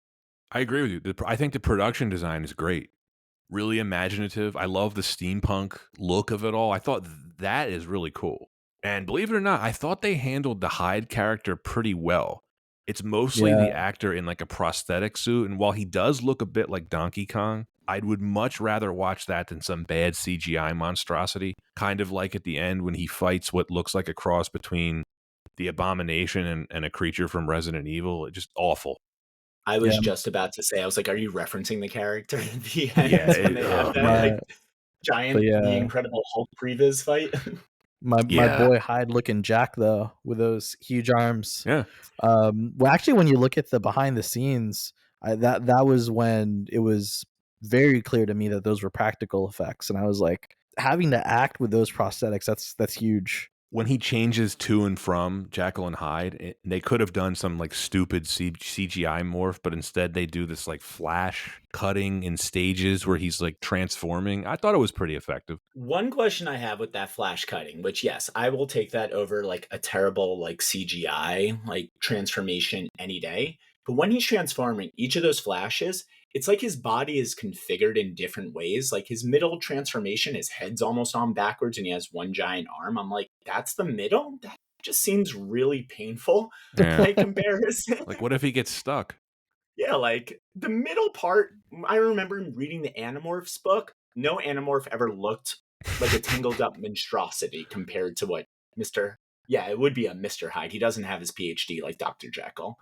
I agree with you. I think the production design is great. really imaginative. I love the steampunk look of it all. I thought that is really cool. And believe it or not, I thought they handled the Hyde character pretty well. It's mostly the Yeah. actor in like a prosthetic suit, and while he does look a bit like Donkey Kong, I would much rather watch that than some bad CGI monstrosity. Kind of like at the end when he fights what looks like a cross between the Abomination and a creature from Resident Evil. It's just awful. I Yeah. was just about to say, I was like, are you referencing the character at the Yeah, end when they have that My like but giant, the yeah, Incredible Hulk previs fight? my yeah, boy Hyde looking Jack though with those huge arms. yeah. Well, actually, when you look at the behind the scenes, that was when it was very clear to me that those were practical effects, and I was like, having to act with those prosthetics, that's huge. When he changes to and from Jekyll and Hyde, they could have done some like stupid CGI morph, but instead they do this like flash cutting in stages where he's like transforming. I thought it was pretty effective. One question I have with that flash cutting, which yes, I will take that over like a terrible like CGI like transformation any day. But when he's transforming, each of those flashes, it's like his body is configured in different ways. Like his middle transformation, his head's almost on backwards and he has one giant arm. I'm like, that's the middle? That just seems really painful Yeah. by comparison. Like, what if he gets stuck? Yeah, like the middle part, I remember reading the Animorphs book. No Animorph ever looked like a tangled up monstrosity compared to what Mr. Yeah, it would be a Mr. Hyde. He doesn't have his PhD like Dr. Jekyll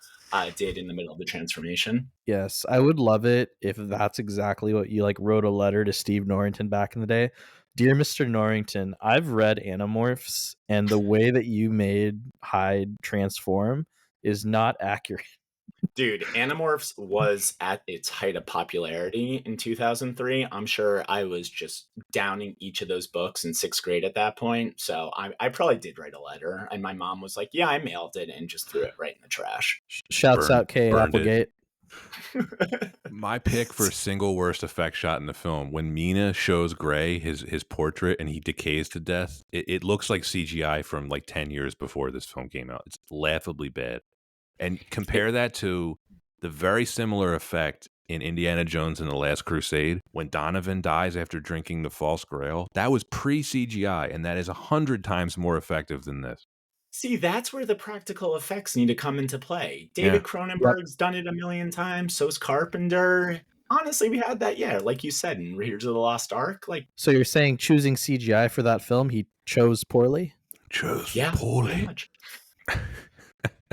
did in the middle of the transformation. Yes, I would love it if that's exactly what you like wrote a letter to Steve Norrington back in the day. Dear Mr. Norrington, I've read Animorphs, and the way that you made Hyde transform is not accurate. Dude, Animorphs was at its height of popularity in 2003. I'm sure I was just downing each of those books in sixth grade at that point. So I probably did write a letter. And my mom was like, yeah, I mailed it and just threw it right in the trash. Shouts out K. Burned it. Applegate. My pick for single worst effect shot in the film, when Mina shows Gray his portrait and he decays to death, it looks like CGI from like 10 years before this film came out. It's laughably bad. And compare that to the very similar effect in Indiana Jones and the Last Crusade when Donovan dies after drinking the false grail. That was pre-CGI, and that is 100 times more effective than this. See, that's where the practical effects need to come into play. David Cronenberg's done it a million times. So's Carpenter. Honestly, we had that, yeah, like you said, in Raiders of the Lost Ark. Like, So you're saying choosing CGI for that film, he chose poorly? Chose yeah, pretty poorly. much.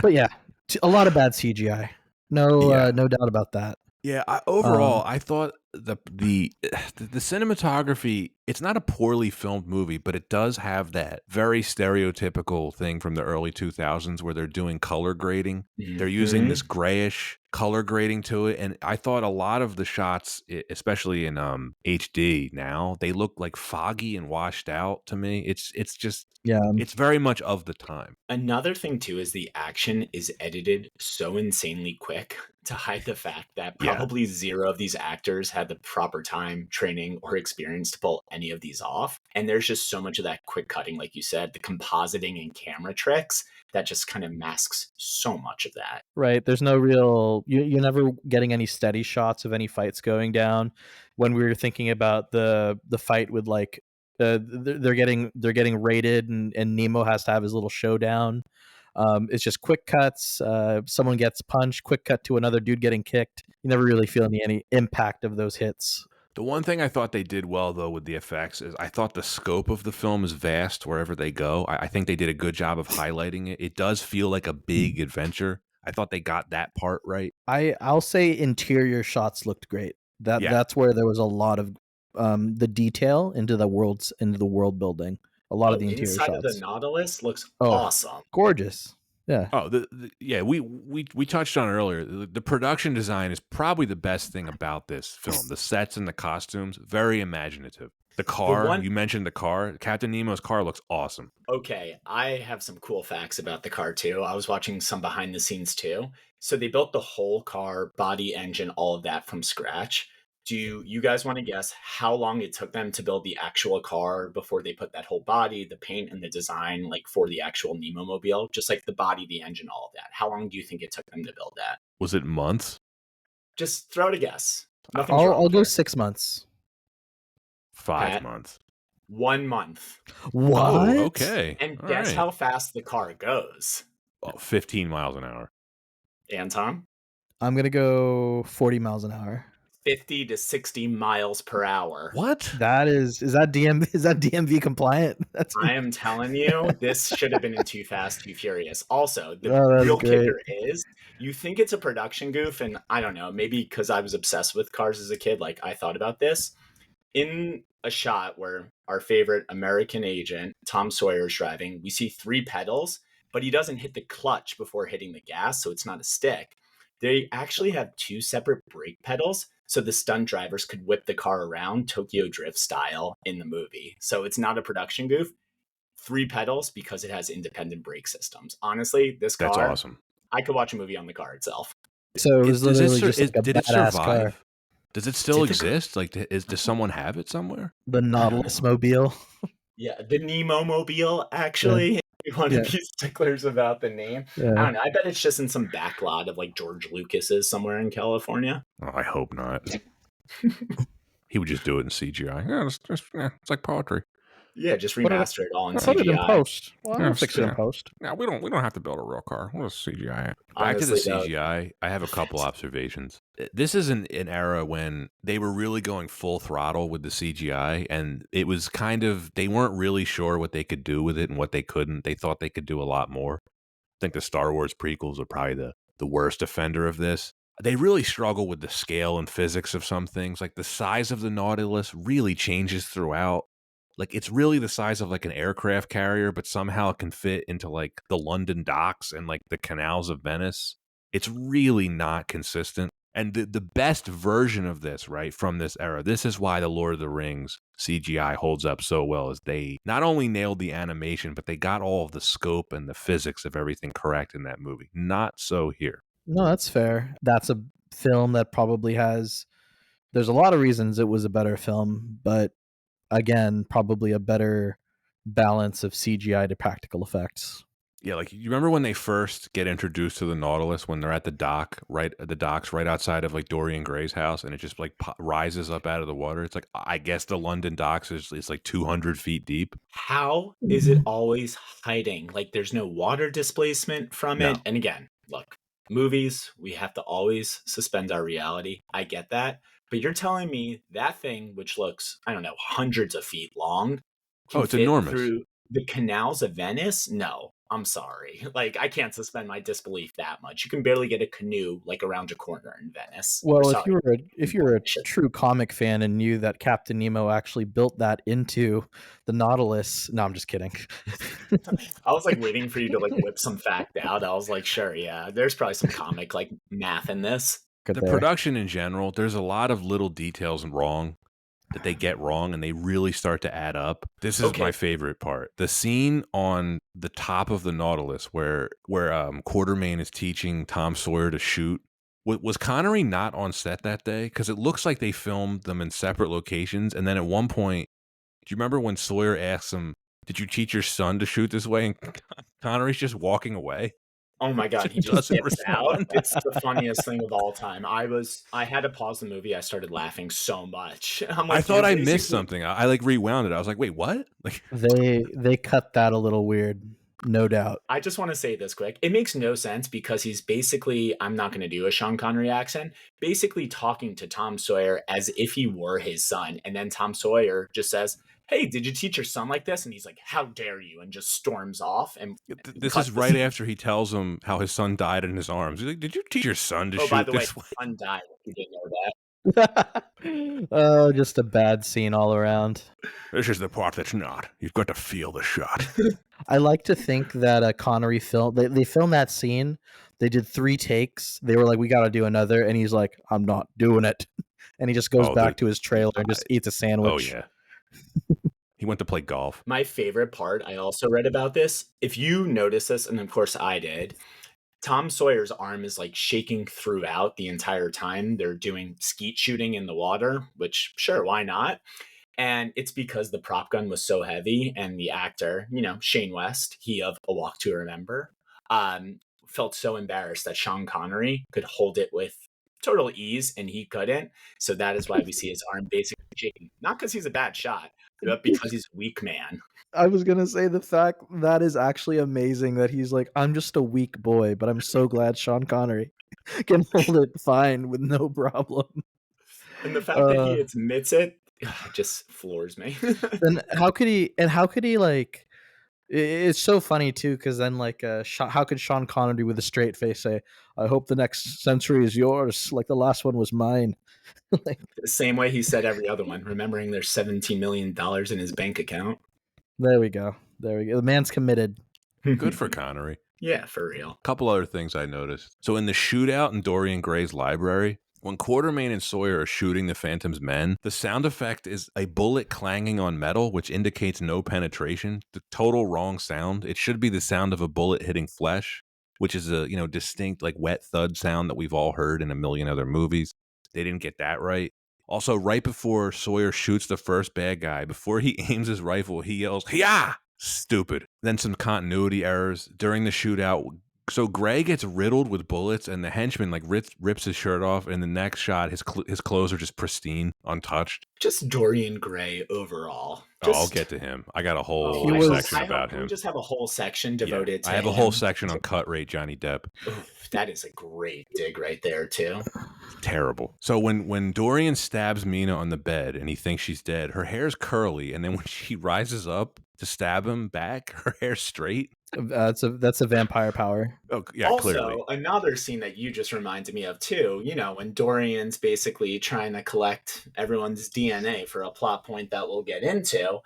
But yeah, a lot of bad CGI. No, Yeah. no doubt about that. Yeah, overall, I thought the cinematography, it's not a poorly filmed movie, but it does have that very stereotypical thing from the early 2000s where they're doing color grading. They're using this grayish color grading to it, and I thought a lot of the shots, especially in HD now, they look like foggy and washed out to me. It's just Yeah. it's very much of the time. Another thing too is the action is edited so insanely quick to hide the fact that Yeah. probably zero of these actors had the proper time, training, or experience to pull any of these off. And there's just so much of that quick cutting, like you said, the compositing and camera tricks that just kind of masks so much of that. Right. There's no real you're never getting any steady shots of any fights going down. When we were thinking about the fight with like they're getting raided and Nemo has to have his little showdown. It's just quick cuts. Someone gets punched, quick cut to another dude getting kicked. You never really feel any impact of those hits. The one thing I thought they did well, though, with the effects is I thought the scope of the film is vast wherever they go. I think they did a good job of highlighting it. It does feel like a big adventure. I thought they got that part right. I'll say interior shots looked great. That's where there was a lot of the detail into the world building. A lot of the interior inside shots. of the Nautilus looks awesome. Gorgeous. Yeah. Oh, we touched on it earlier. The production design is probably the best thing about this film. The sets and the costumes, very imaginative. The car, you mentioned the car. Captain Nemo's car looks awesome. Okay, I have some cool facts about the car too. I was watching some behind the scenes too. So they built the whole car, body, engine, all of that from scratch. Do you guys want to guess how long it took them to build the actual car before they put that whole body, the paint, and the design like for the actual Nemo mobile? Just like the body, the engine, all of that. How long do you think it took them to build that? Was it months? Just throw out a guess. Nothing's wrong I'll go here. 6 months. 5 Pat, months. 1 month. What? Oh, okay. And All guess right. how fast the car goes, 15 miles an hour. Anton? I'm gonna go 40 miles an hour. 50 to 60 miles per hour. What? Is that DMV compliant? That's I am telling you, this should have been in Too Fast, Too Furious. Also, the Oh, that's real great. kicker is you think it's a production goof, and I don't know, maybe because I was obsessed with cars as a kid, like I thought about this. In a shot where our favorite American agent, Tom Sawyer, is driving, we see 3 pedals, but he doesn't hit the clutch before hitting the gas, so it's not a stick. They actually have 2 separate brake pedals, so the stunt drivers could whip the car around Tokyo Drift style in the movie. So it's not a production goof. 3 pedals because it has independent brake systems. Honestly, this That's car, awesome. I could watch a movie on the car itself. So it was Does literally just like a did it badass car. survive? Does it still Did the- exist? Like, does someone have it somewhere? The Nautilus Mobile. Yeah, the Nemo Mobile, actually. If you want to be sticklers about the name. I Yeah. don't know. I bet it's just in some backlot of like George Lucas's somewhere in California. Oh, I hope not. He would just do it in CGI. Yeah, it's like poetry. Yeah, just Put it- remaster it all in Put it in CGI. post. Well, Yeah, I'll fix it in yeah. post. Now we don't have to build a real car. We'll just CGI it. Back Honestly, to the though, CGI. I have a couple observations. This is an era when they were really going full throttle with the CGI, and it was kind of they weren't really sure what they could do with it and what they couldn't. They thought they could do a lot more. I think the Star Wars prequels are probably the worst offender of this. They really struggle with the scale and physics of some things. Like the size of the Nautilus really changes throughout. Like it's really the size of like an aircraft carrier, but somehow it can fit into like the London docks and like the canals of Venice. It's really not consistent. And the best version of this, right, from this era, this is why the Lord of the Rings CGI holds up so well, is they not only nailed the animation, but they got all of the scope and the physics of everything correct in that movie. Not so here. No, that's fair. That's a film that probably has. There's a lot of reasons it was a better film, but again, probably a better balance of CGI to practical effects. Yeah, like you remember when they first get introduced to the Nautilus when they're at the dock, right at the docks right outside of like Dorian Gray's house, and it just like rises up out of the water. It's like I guess the London docks is like 200 feet deep. how is it always hiding? Like there's no water displacement from it. No. And again, look, movies, we have to always suspend our reality. I get that. But you're telling me that thing, which looks, I don't know, hundreds of feet long, can Oh, it's fit enormous. through the canals of Venice? No, I'm sorry. Like, I can't suspend my disbelief that much. You can barely get a canoe like around a corner in Venice. Well, Or if you were a true comic fan and knew that Captain Nemo actually built that into the Nautilus, no, I'm just kidding. I was like waiting for you to like whip some fact out. I was like, sure, yeah, there's probably some comic like math in this. The production in general, there's a lot of little details wrong that they get wrong and they really start to add up. This is my favorite part. The scene on the top of the Nautilus where Quartermain is teaching Tom Sawyer to shoot. Was Connery not on set that day? Because it looks like they filmed them in separate locations. And then at one point, do you remember when Sawyer asks him, "Did you teach your son to shoot this way?" And Connery's just walking away. Oh my god, he just dips out. It's the funniest thing of all time. I had to pause the movie. I started laughing so much. I'm like, I thought I missed something. I like rewound it. I was like, wait, what? Like they cut that a little weird, no doubt. I just want to say this quick. It makes no sense because he's basically, I'm not going to do a Sean Connery accent, basically talking to Tom Sawyer as if he were his son. And then Tom Sawyer just says, "Hey, did you teach your son like this?" And he's like, "How dare you?" And just storms off. And this is right after he tells him how his son died in his arms. He's like, "Did you teach your son to shoot by the way, this way?" his son died. If you didn't know that. Oh, just a bad scene all around. This is the part that's not. You've got to feel the shot. I like to think that a Connery film, they filmed that scene. They did 3 takes. They were like, "We got to do another," and he's like, "I'm not doing it," and he just goes back to his trailer and just eats a sandwich. Oh yeah. He went to play golf. My favorite part, I also read about this. If you notice this, and of course I did, Tom Sawyer's arm is like shaking throughout the entire time. They're doing skeet shooting in the water, which sure, why not? And it's because the prop gun was so heavy and the actor, Shane West, he of A Walk to Remember, felt so embarrassed that Sean Connery could hold it with total ease and he couldn't. So that is why we see his arm basically shaking. Not because he's a bad shot, but because he's a weak man. I was gonna say the fact that is actually amazing that he's like, I'm just a weak boy, but I'm so glad Sean Connery can hold it fine with no problem. And the fact that he admits it just floors me. Then how could he? And how could he like? It's so funny too, because then like, how could Sean Connery with a straight face say, "I hope the next century is yours, like the last one was mine"? Like, The same way he said every other one, remembering there's $17 million in his bank account. there we go. There we go. The man's committed. Good for Connery. Yeah, for real. Couple other things I noticed. So in the shootout in Dorian Gray's library, when Quartermain and Sawyer are shooting the Phantom's men, the sound effect is a bullet clanging on metal, which indicates no penetration. The total wrong sound. It should be the sound of a bullet hitting flesh, which is a distinct like wet thud sound that we've all heard in a million other movies. They didn't get that right. Also, right before Sawyer shoots the first bad guy, before he aims his rifle, he yells, "Hiya!" Stupid. Then some continuity errors during the shootout. So Gray gets riddled with bullets, and the henchman like rips his shirt off. And the next shot, his clothes are just pristine, untouched. Just Dorian Gray overall. I'll get to him. I got a whole section about him. We just have a whole section devoted to I have a whole section on cut rate Johnny Depp. Oof, that is a great dig right there too. Terrible. So when Dorian stabs Mina on the bed and he thinks she's dead, her hair's curly, and then when she rises up to stab him back, her hair's straight. That's a vampire power. Oh yeah, also, clearly. Another scene that you just reminded me of too, when Dorian's basically trying to collect everyone's DNA for a plot point that we'll get into,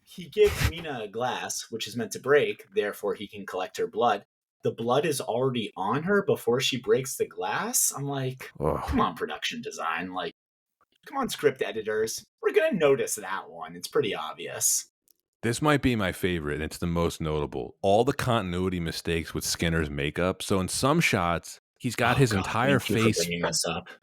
he gives Mina a glass, which is meant to break, therefore he can collect her blood. The blood is already on her before she breaks the glass. I'm like, come on, production design. Like, come on, script editors. We're going to notice that one. It's pretty obvious. This might be my favorite, and it's the most notable. All the continuity mistakes with Skinner's makeup. So in some shots, he's got his entire face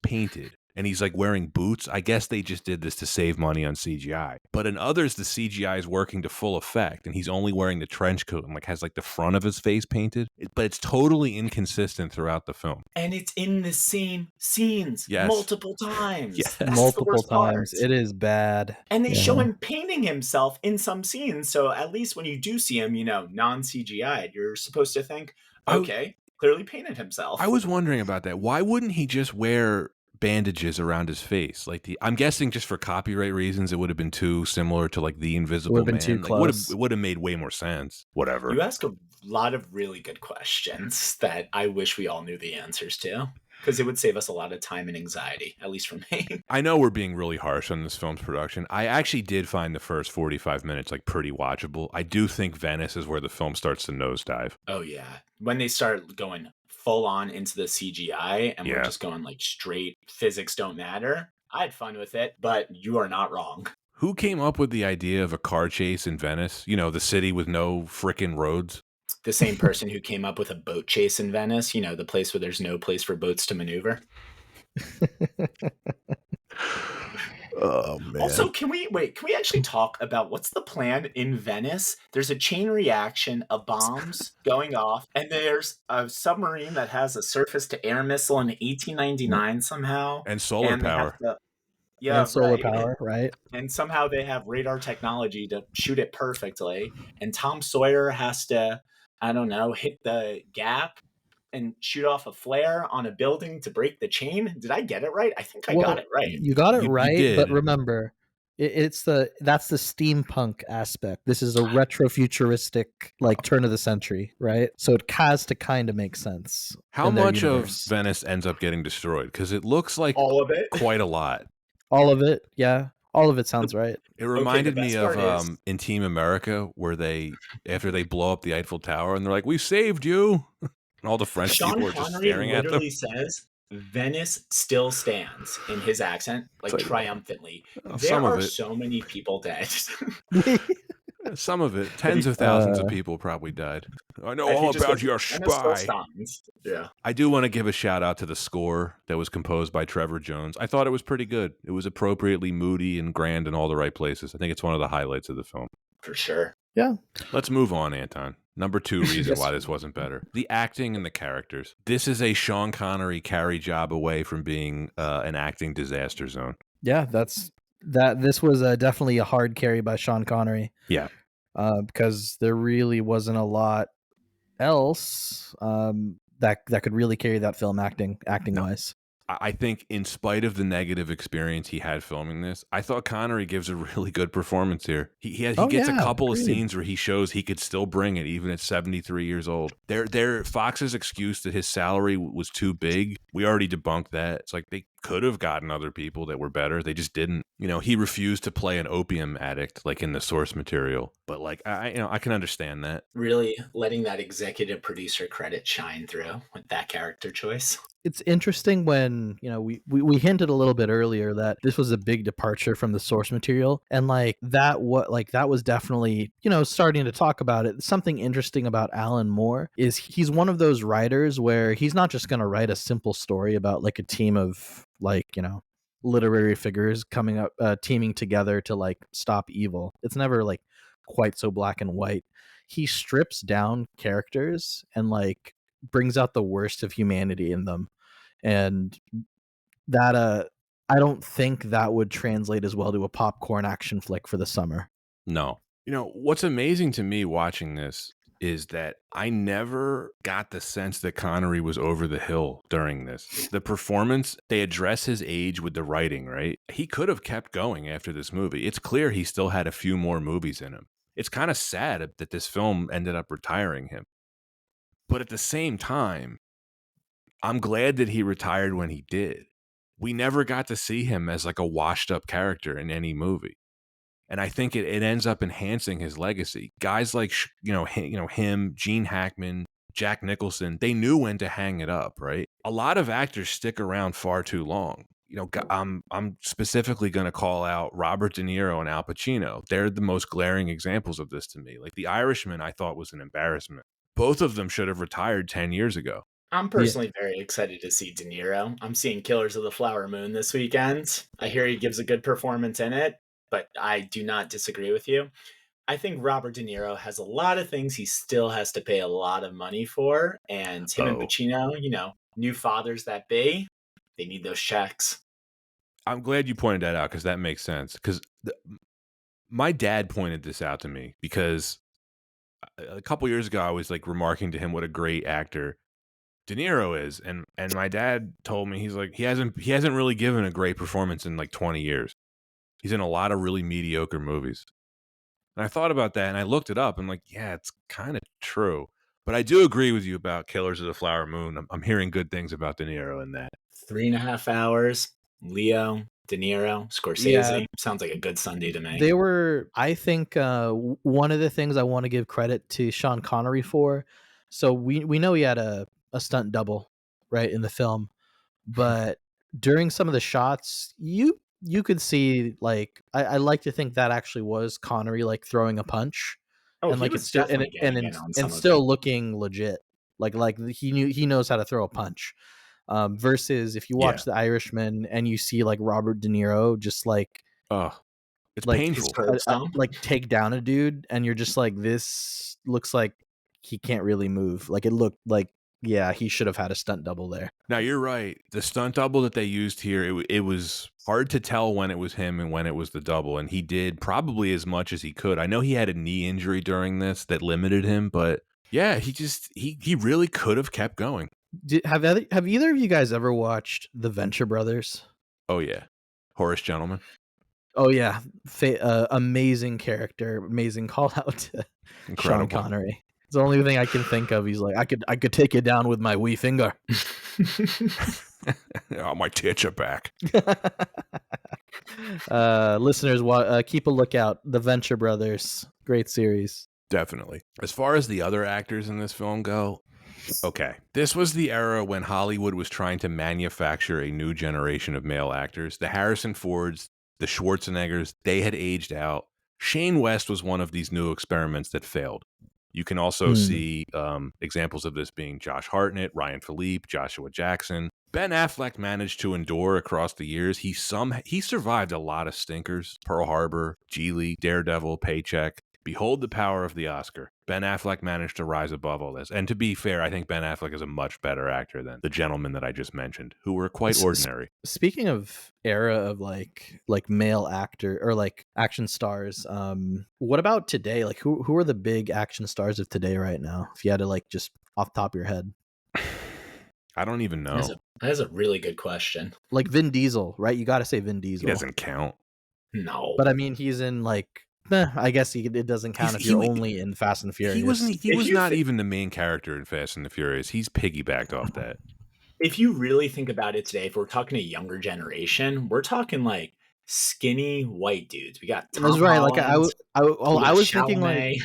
painted, and he's like wearing boots. I guess they just did this to save money on CGI. But in others, the CGI is working to full effect, and he's only wearing the trench coat and like has like the front of his face painted. But it's totally inconsistent throughout the film. And it's in the same scenes multiple times. Yes. Multiple times. It is bad. And they show him painting himself in some scenes. So at least when you do see him, non-CGI'd, you're supposed to think, okay, clearly painted himself. I was wondering about that. Why wouldn't he just wear bandages around his face? Like I'm guessing just for copyright reasons, it would have been too similar to like The Invisible Man. Too close. It would have made way more sense. Whatever. You ask a lot of really good questions that I wish we all knew the answers to, because it would save us a lot of time and anxiety, at least for me. I know we're being really harsh on this film's production. I actually did find the first 45 minutes like pretty watchable. I do think Venice is where the film starts to nosedive. Oh yeah. When they start going full on into the CGI and we're just going like straight physics don't matter, I had fun with it, but you are not wrong. Who came up with the idea of a car chase in Venice? The city with no frickin' roads? The same person who came up with a boat chase in Venice, the place where there's no place for boats to maneuver. Oh man. Also, can we actually talk about what's the plan in Venice? There's a chain reaction of bombs going off, and there's a submarine that has a surface to air missile in 1899 somehow. And solar power. And solar power, right? And somehow they have radar technology to shoot it perfectly. And Tom Sawyer has to, I don't know, hit the gap and shoot off a flare on a building to break the chain. Did I get it right? I think I got it right. You got it right, but remember, that's the steampunk aspect. This is a retro-futuristic, like turn of the century, right? So it has to kind of make sense. How much of Venice ends up getting destroyed? Because it looks like all of it, quite a lot. All of it, yeah. All of it sounds right. It reminded me of in Team America, where after they blow up the Eiffel Tower, and they're like, "We saved you." And all the French people are just staring at them. Literally says, Venice still stands in his accent, like triumphantly. There are so many people dead. Some of it, tens of thousands of people probably died. I know all about your spy. Yeah. I do want to give a shout out to the score that was composed by Trevor Jones. I thought it was pretty good. It was appropriately moody and grand in all the right places. I think it's one of the highlights of the film. For sure. Yeah. Let's move on, Anton. Number 2 reason why this wasn't better. The acting and the characters. This is a Sean Connery carry job away from being an acting disaster zone. Yeah, that's that this was definitely a hard carry by Sean Connery. Yeah. Because there really wasn't a lot else that could really carry that film acting No. wise. I think in spite of the negative experience he had filming this, I thought Connery gives a really good performance here. He gets a couple of scenes where he shows he could still bring it even at 73 years old. Fox's excuse that his salary was too big, we already debunked that. It's like they could have gotten other people that were better. They just didn't. You know, he refused to play an opium addict like in the source material. But like I can understand that. Really letting that executive producer credit shine through with that character choice. It's interesting when, you know, we hinted a little bit earlier that this was a big departure from the source material, and that was definitely, you know, starting to talk about it. Something interesting about Alan Moore is he's one of those writers where he's not just going to write a simple story about like a team of like, you know, literary figures coming up teaming together to like stop evil. It's never like quite so black and white. He strips down characters and like brings out the worst of humanity in them, and that I don't think that would translate as well to a popcorn action flick for the summer. No. You know, what's amazing to me watching this is that I never got the sense that Connery was over the hill during this. The performance, they address his age with the writing, right? He could have kept going after this movie. It's clear he still had a few more movies in him. It's kind of sad that this film ended up retiring him. But at the same time, I'm glad that he retired when he did. We never got to see him as like a washed up character in any movie. And I think it ends up enhancing his legacy. Guys like, him, Gene Hackman, Jack Nicholson, they knew when to hang it up, right? A lot of actors stick around far too long. You know, I'm specifically going to call out Robert De Niro and Al Pacino. They're the most glaring examples of this to me. Like The Irishman, I thought was an embarrassment. Both of them should have retired 10 years ago. I'm personally very excited to see De Niro. I'm seeing Killers of the Flower Moon this weekend. I hear he gives a good performance in it, but I do not disagree with you. I think Robert De Niro has a lot of things he still has to pay a lot of money for, and him and Pacino, you know, new fathers that be, they need those checks. I'm glad you pointed that out because that makes sense. Because my dad pointed this out to me because a couple years ago I was like remarking to him what a great actor De Niro is, and my dad told me, he's like, he hasn't really given a great performance in like 20 years. He's in a lot of really mediocre movies. And I thought about that and I looked it up and like, yeah, it's kind of true. But I do agree with you about Killers of the Flower Moon. I'm hearing good things about De Niro in that. 3.5 hours, Leo, De Niro, Scorsese. Yeah. Sounds like a good Sunday to me. They were, I think, one of the things I want to give credit to Sean Connery for. So we know he had a stunt double, right, in the film, but during some of the shots, you could see, like, I like to think that actually was Connery like throwing a punch, and like it's still and still looking legit, like he knows how to throw a punch. Versus if you watch The Irishman and you see like Robert De Niro just like, it's like painful, like take down a dude, and you're just like, this looks like he can't really move. Like it looked like, yeah, he should have had a stunt double there. Now you're right. The stunt double that they used here, it was hard to tell when it was him and when it was the double, and he did probably as much as he could. I know he had a knee injury during this that limited him, but yeah, he really could have kept going. Have either of you guys ever watched The Venture Brothers? Oh yeah, Horace Gentleman. Oh yeah, amazing character, amazing call out to Sean Connery. It's the only thing I can think of. He's like, I could take you down with my wee finger. Oh, my tits are back. Listeners, keep a lookout. The Venture Brothers, great series. Definitely. As far as the other actors in this film go, okay, this was the era when Hollywood was trying to manufacture a new generation of male actors. The Harrison Fords, the Schwarzeneggers, they had aged out. Shane West was one of these new experiments that failed. You can also see examples of this being Josh Hartnett, Ryan Philippe, Joshua Jackson. Ben Affleck managed to endure across the years. He survived a lot of stinkers: Pearl Harbor, Geely, Daredevil, Paycheck. Behold the power of the Oscar. Ben Affleck managed to rise above all this. And to be fair, I think Ben Affleck is a much better actor than the gentlemen that I just mentioned, who were quite ordinary. Speaking of era of like male actor or like action stars, what about today? Like who are the big action stars of today right now? If you had to like just off the top of your head. I don't even know. That is a really good question. Like Vin Diesel, right? You got to say Vin He Diesel. doesn't count. No. But I mean, he's in like, I guess it doesn't count if you're only in Fast and Furious. He was not even the main character in Fast and the Furious. He's piggybacked off that. If you really think about it today, if we're talking a younger generation, we're talking like skinny white dudes. We got Tom That's right. Like Holland, I was thinking Chalamet.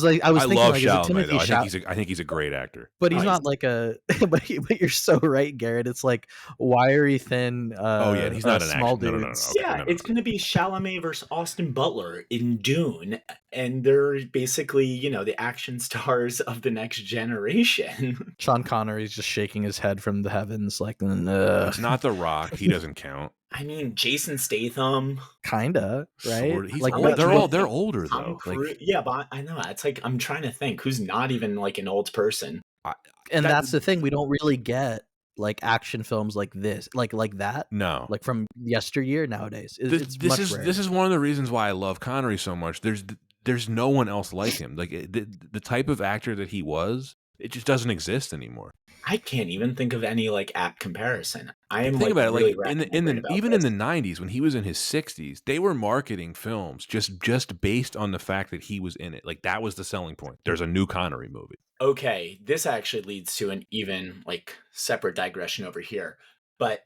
like I was thinking love like, is it Chalamet, Timothy though. Chalamet? I think he's a great actor. But he's not like a. But you're so right, Garrett. It's like wiry, thin. He's not an small action. dude. No. Yeah, it's going to be Chalamet versus Austin Butler in Dune, and they're basically the action stars of the next generation. Sean Connery's just shaking his head from the heavens, like. It's not The Rock. He doesn't count. I mean, Jason Statham, kinda, right? Sort of. He's like old. They're older though. Yeah, but I know it's like I'm trying to think who's not even like an old person. And that's the thing, we don't really get like action films like this, like that. No, like from yesteryear nowadays. This is one of the reasons why I love Connery so much. There's no one else like him. Like the type of actor that he was, it just doesn't exist anymore. I can't even think of any like apt comparison. I am think about really it, like in the '90s when he was in his 60s, they were marketing films just based on the fact that he was in it. Like that was the selling point. There's a new Connery movie. Okay, this actually leads to an even like separate digression over here. But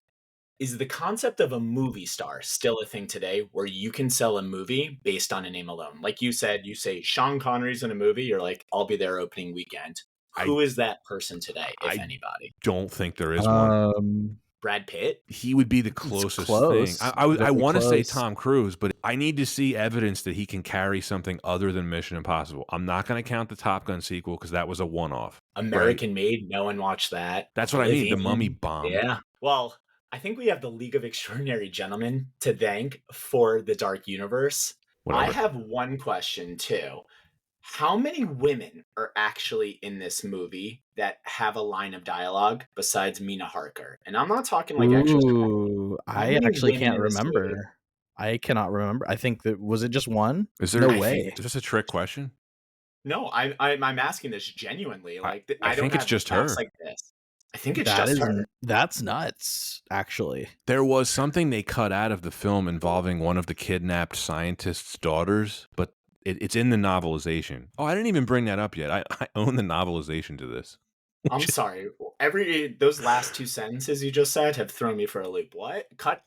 is the concept of a movie star still a thing today where you can sell a movie based on a name alone? Like you said, you say Sean Connery's in a movie, you're like, I'll be there opening weekend. Who is that person today, if anybody? Don't think there is one. Brad Pitt? He would be the closest thing. I want to say Tom Cruise, but I need to see evidence that he can carry something other than Mission Impossible. I'm not going to count the Top Gun sequel because that was a one-off. American Made, no one watched that. That's what I mean. The Mummy bomb. Yeah. Well, I think we have the League of Extraordinary Gentlemen to thank for the Dark Universe. Whatever. I have one question, too. How many women are actually in this movie that have a line of dialogue besides Mina Harker? And I'm not talking like extra. I actually can't remember. I cannot remember. I think that was it just one? Is there no way? Is this a trick question? No, I'm asking this genuinely. Like I think it's just her. Like this. I think it's just her. That's nuts, actually. There was something they cut out of the film involving one of the kidnapped scientist's daughters, but it's in the novelization. Oh, I didn't even bring that up yet. I own the novelization to this. I'm sorry. Those last two sentences you just said have thrown me for a loop. What? Cut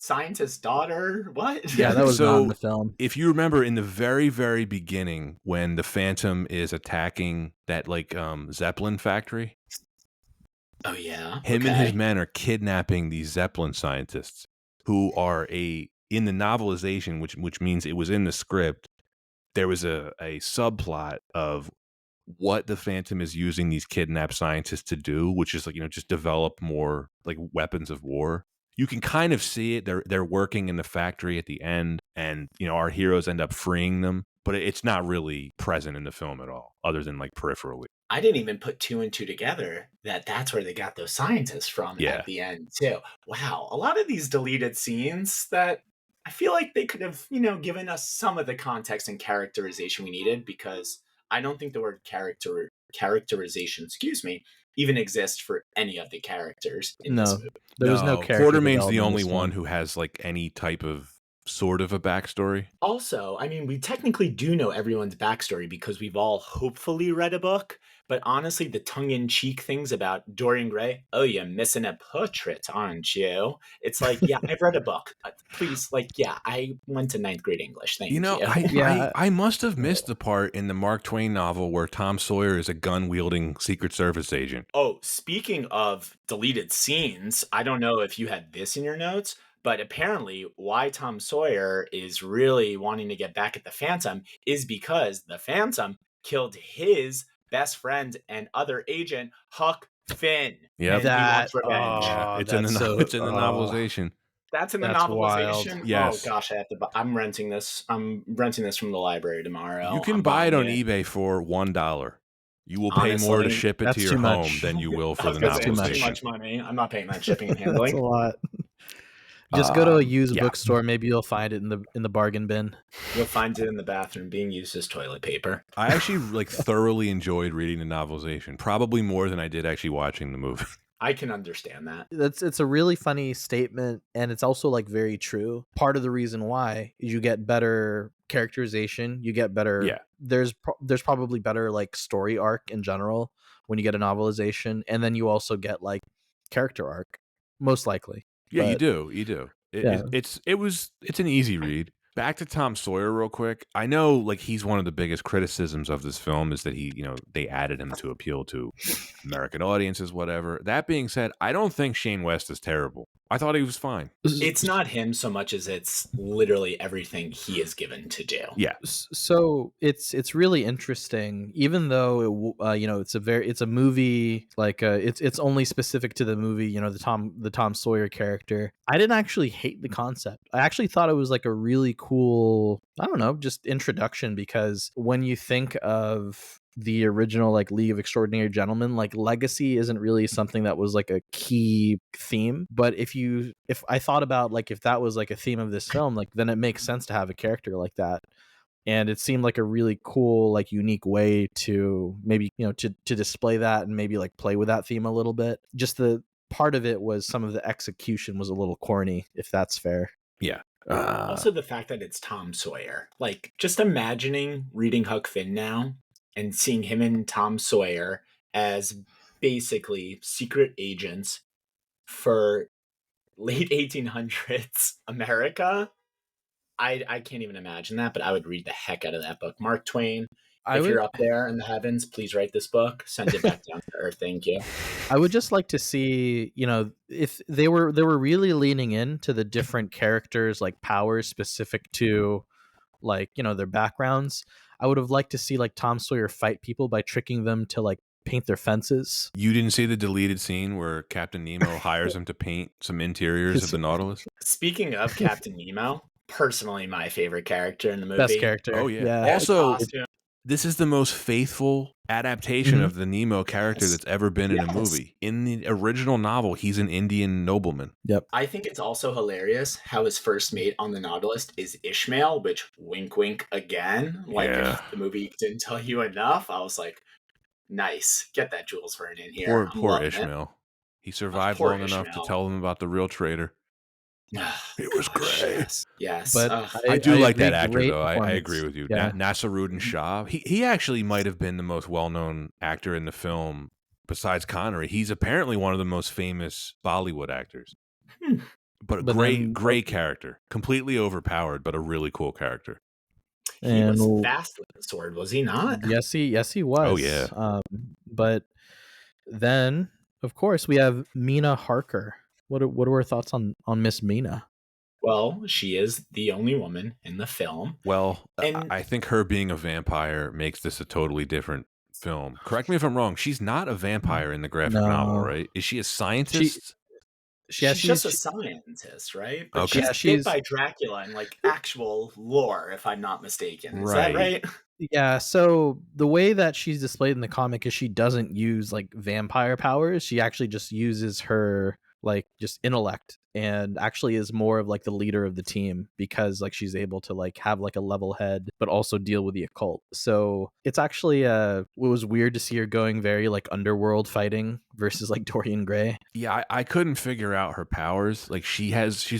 scientist's daughter? What? Yeah, that was not in the film. If you remember in the very, very beginning when the Phantom is attacking that like Zeppelin factory. Oh yeah. Him and his men are kidnapping these Zeppelin scientists who are in the novelization, which means it was in the script. There was a subplot of what the Phantom is using these kidnapped scientists to do, which is like, just develop more like weapons of war. You can kind of see it. They're working in the factory at the end, and our heroes end up freeing them, but it's not really present in the film at all, other than like peripherally. I didn't even put two and two together that's where they got those scientists from at the end too. Wow, a lot of these deleted scenes that I feel like they could have, given us some of the context and characterization we needed, because I don't think the word characterization, even exists for any of the characters in this movie. There was no character. Quartermain's the only one who has like any type of sort of a backstory. Also, I mean, we technically do know everyone's backstory because we've all hopefully read a book. But honestly, the tongue-in-cheek things about Dorian Gray, oh, you're missing a portrait, aren't you? It's like, yeah, I've read a book. Please, I went to 9th grade English. Thank you. I must have missed the part in the Mark Twain novel where Tom Sawyer is a gun-wielding Secret Service agent. Oh, speaking of deleted scenes, I don't know if you had this in your notes, but apparently why Tom Sawyer is really wanting to get back at the Phantom is because the Phantom killed his best friend and other agent, Huck Finn. Yeah, he wants revenge. It's in the novelization. That's in the That's wild. novelization. Oh Yes. gosh, I have to. I'm renting this. I'm renting this from the library tomorrow. You can I'm buy it buying on eBay for $1 You will pay more to Honestly, ship it to that's your too home much. than you will I for was the gonna say it's too novelization. much money. I'm not paying that shipping and That's a handling. lot. Just go to a used Yeah. bookstore. Maybe you'll find it in the bargain bin. You'll find it in the bathroom being used as toilet paper. I actually thoroughly enjoyed reading the novelization, probably more than I did actually watching the movie. I can understand that. It's a really funny statement, and it's also like very true. Part of the reason why is you get better characterization, you get better. Yeah. There's probably better like story arc in general when you get a novelization, and then you also get like character arc, most likely. Yeah, you But do. You do. yeah, It's an easy read. Back to Tom Sawyer real quick. I know like he's one of the biggest criticisms of this film is that they added him to appeal to American audiences, whatever. That being said, I don't think Shane West is terrible. I thought he was fine. It's not him so much as it's literally everything he is given to do. Yeah. So it's really interesting, even though it's a movie like it's only specific to the movie. The Tom Sawyer character. I didn't actually hate the concept. I actually thought it was like a really cool, I don't know, just introduction, because when you think of the original like League of Extraordinary Gentlemen, like legacy isn't really something that was like a key theme. But if I thought about like if that was like a theme of this film, like then it makes sense to have a character like that. And it seemed like a really cool, like unique way to maybe, to display that and maybe like play with that theme a little bit. Just the part of it was some of the execution was a little corny, if that's fair. Yeah. Also, the fact that it's Tom Sawyer. Like, just imagining reading Huck Finn now and seeing him and Tom Sawyer as basically secret agents for late 1800s America. I can't even imagine that, but I would read the heck out of that book. Mark Twain, if you're up there in the heavens, please write this book. Send it back down to earth. Thank you. I would just like to see, if they were really leaning into the different characters, like powers specific to like, their backgrounds. I would have liked to see like Tom Sawyer fight people by tricking them to like paint their fences. You didn't see the deleted scene where Captain Nemo hires him to paint some interiors of the Nautilus? Speaking of Captain Nemo, personally my favorite character in the movie. Best character. Oh, yeah. Also, this is the most faithful adaptation of the Nemo character that's ever been in a movie. In the original novel, he's an Indian nobleman. Yep. I think it's also hilarious how his first mate on the Nautilus is Ishmael, which wink wink again. Like if the movie didn't tell you enough, I was like, nice. Get that Jules Verne in here. Poor Ishmael. He survived long enough to tell them about the real traitor. It was great. Yes. But I do like that actor, though. I performance. agree with you. Yeah. Nasruddin Shah. He actually might have been the most well-known actor in the film besides Connery. He's apparently one of the most famous Bollywood actors. But great character. Completely overpowered, but a really cool character. He was fast with the sword, was he not? Yes, he was. Oh, yeah. But then, of course, we have Mina Harker. What are our thoughts on Miss Mina? Well, she is the only woman in the film. Well, I think her being a vampire makes this a totally different film. Correct me if I'm wrong. She's not a vampire in the graphic novel, right? Is she a scientist? She's just a scientist, right? But she's bit by Dracula in like actual lore, if I'm not mistaken. Is that right? Yeah, so the way that she's displayed in the comic is she doesn't use like vampire powers. She actually just uses her like just intellect, and actually is more of like the leader of the team, because like she's able to like have like a level head but also deal with the occult. So it's actually it was weird to see her going very like underworld fighting versus like Dorian Gray. Yeah, I couldn't figure out her powers. Like she's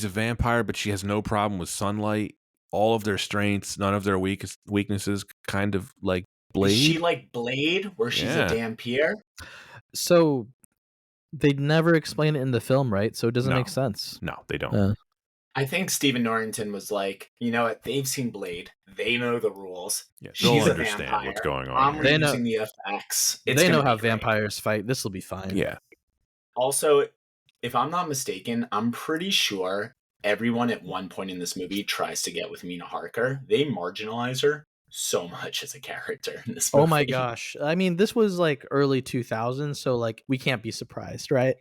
a vampire, but she has no problem with sunlight. All of their strengths, none of their weaknesses, kind of like Blade. Is she like Blade, where she's a Dampier? So they never explain it in the film, right? So it doesn't make sense. No, they don't. I think Stephen Norrington was like, you know what? They've seen Blade. They know the rules. Yeah, they'll understand what's going on. I'm using the effects. They know how vampires fight. This will be fine. Yeah. Also, if I'm not mistaken, I'm pretty sure everyone at one point in this movie tries to get with Mina Harker. They marginalize her so much as a character in this movie. Oh my gosh. I mean, this was like early 2000s, so like we can't be surprised, right?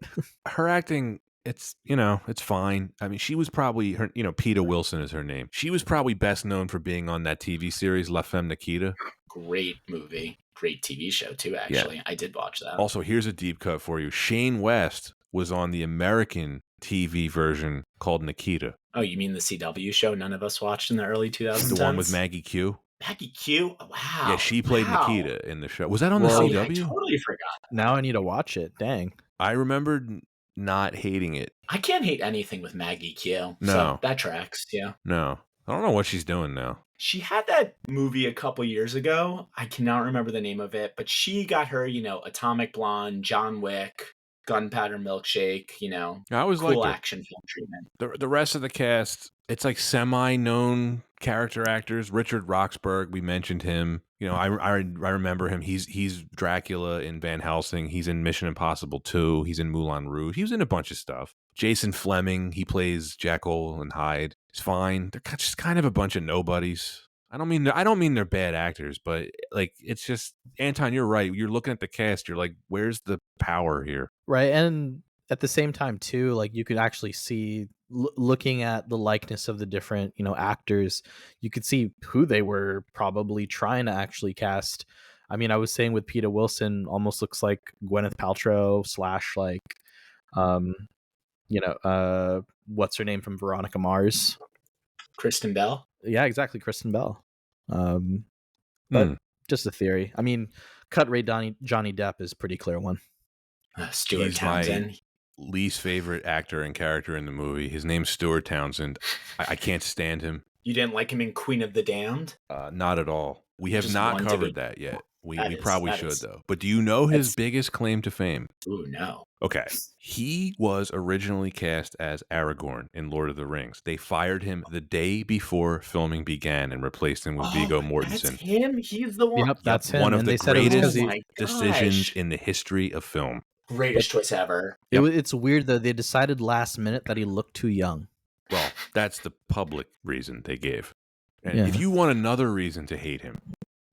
Her acting, it's, you know, it's fine. I mean, she was probably her, you know, Peta Wilson is her name. She was probably best known for being on that TV series La Femme Nikita. Great movie. Great TV show, too, actually. Yeah. I did watch that. Also, here's a deep cut for you. Shane West was on the American TV version called Nikita. Oh, you mean the CW show none of us watched in the early 2010s? The one with Maggie Q? Maggie Q? Wow. Yeah, she played Nikita in the show. Was that on the CW? Yeah, I totally forgot. Now I need to watch it. Dang. I remembered not hating it. I can't hate anything with Maggie Q. No. So that tracks, yeah. No. I don't know what she's doing now. She had that movie a couple years ago. I cannot remember the name of it, but she got her, you know, Atomic Blonde, John Wick, Gunpowder Milkshake, you know, I always cool liked action film treatment. The rest of the cast, it's like semi-known character actors. Richard Roxburgh, we mentioned him. You know, I remember him. He's Dracula in Van Helsing. He's in Mission Impossible 2. He's in Moulin Rouge. He was in a bunch of stuff. Jason Fleming, he plays Jekyll and Hyde. It's fine. They're just kind of a bunch of nobodies. I don't mean they're bad actors, but like it's just, Anton, you're right. You're looking at the cast, you're like, where's the power here? Right, and at the same time too, like you could actually see looking at the likeness of the different, you know, actors, you could see who they were probably trying to actually cast. I mean, I was saying with Peta Wilson, almost looks like Gwyneth Paltrow / like, you know, what's her name from Veronica Mars? Kristen Bell. Yeah, exactly, Kristen Bell. But just a theory. I mean, cut rate Johnny Depp is pretty clear one. Stuart Townsend. My least favorite actor and character in the movie. His name's Stuart Townsend. I can't stand him. You didn't like him in Queen of the Damned? Not at all. We have not covered that yet. We probably should, though. But do you know his biggest claim to fame? Ooh, no. Okay. He was originally cast as Aragorn in Lord of the Rings. They fired him the day before filming began and replaced him with Viggo Mortensen. That's him? He's the one? Yep, that's him. One of and the they said it was greatest decisions in the history of film. Greatest choice ever. It's weird, though. They decided last minute that he looked too young. Well, that's the public reason they gave. And if you want another reason to hate him,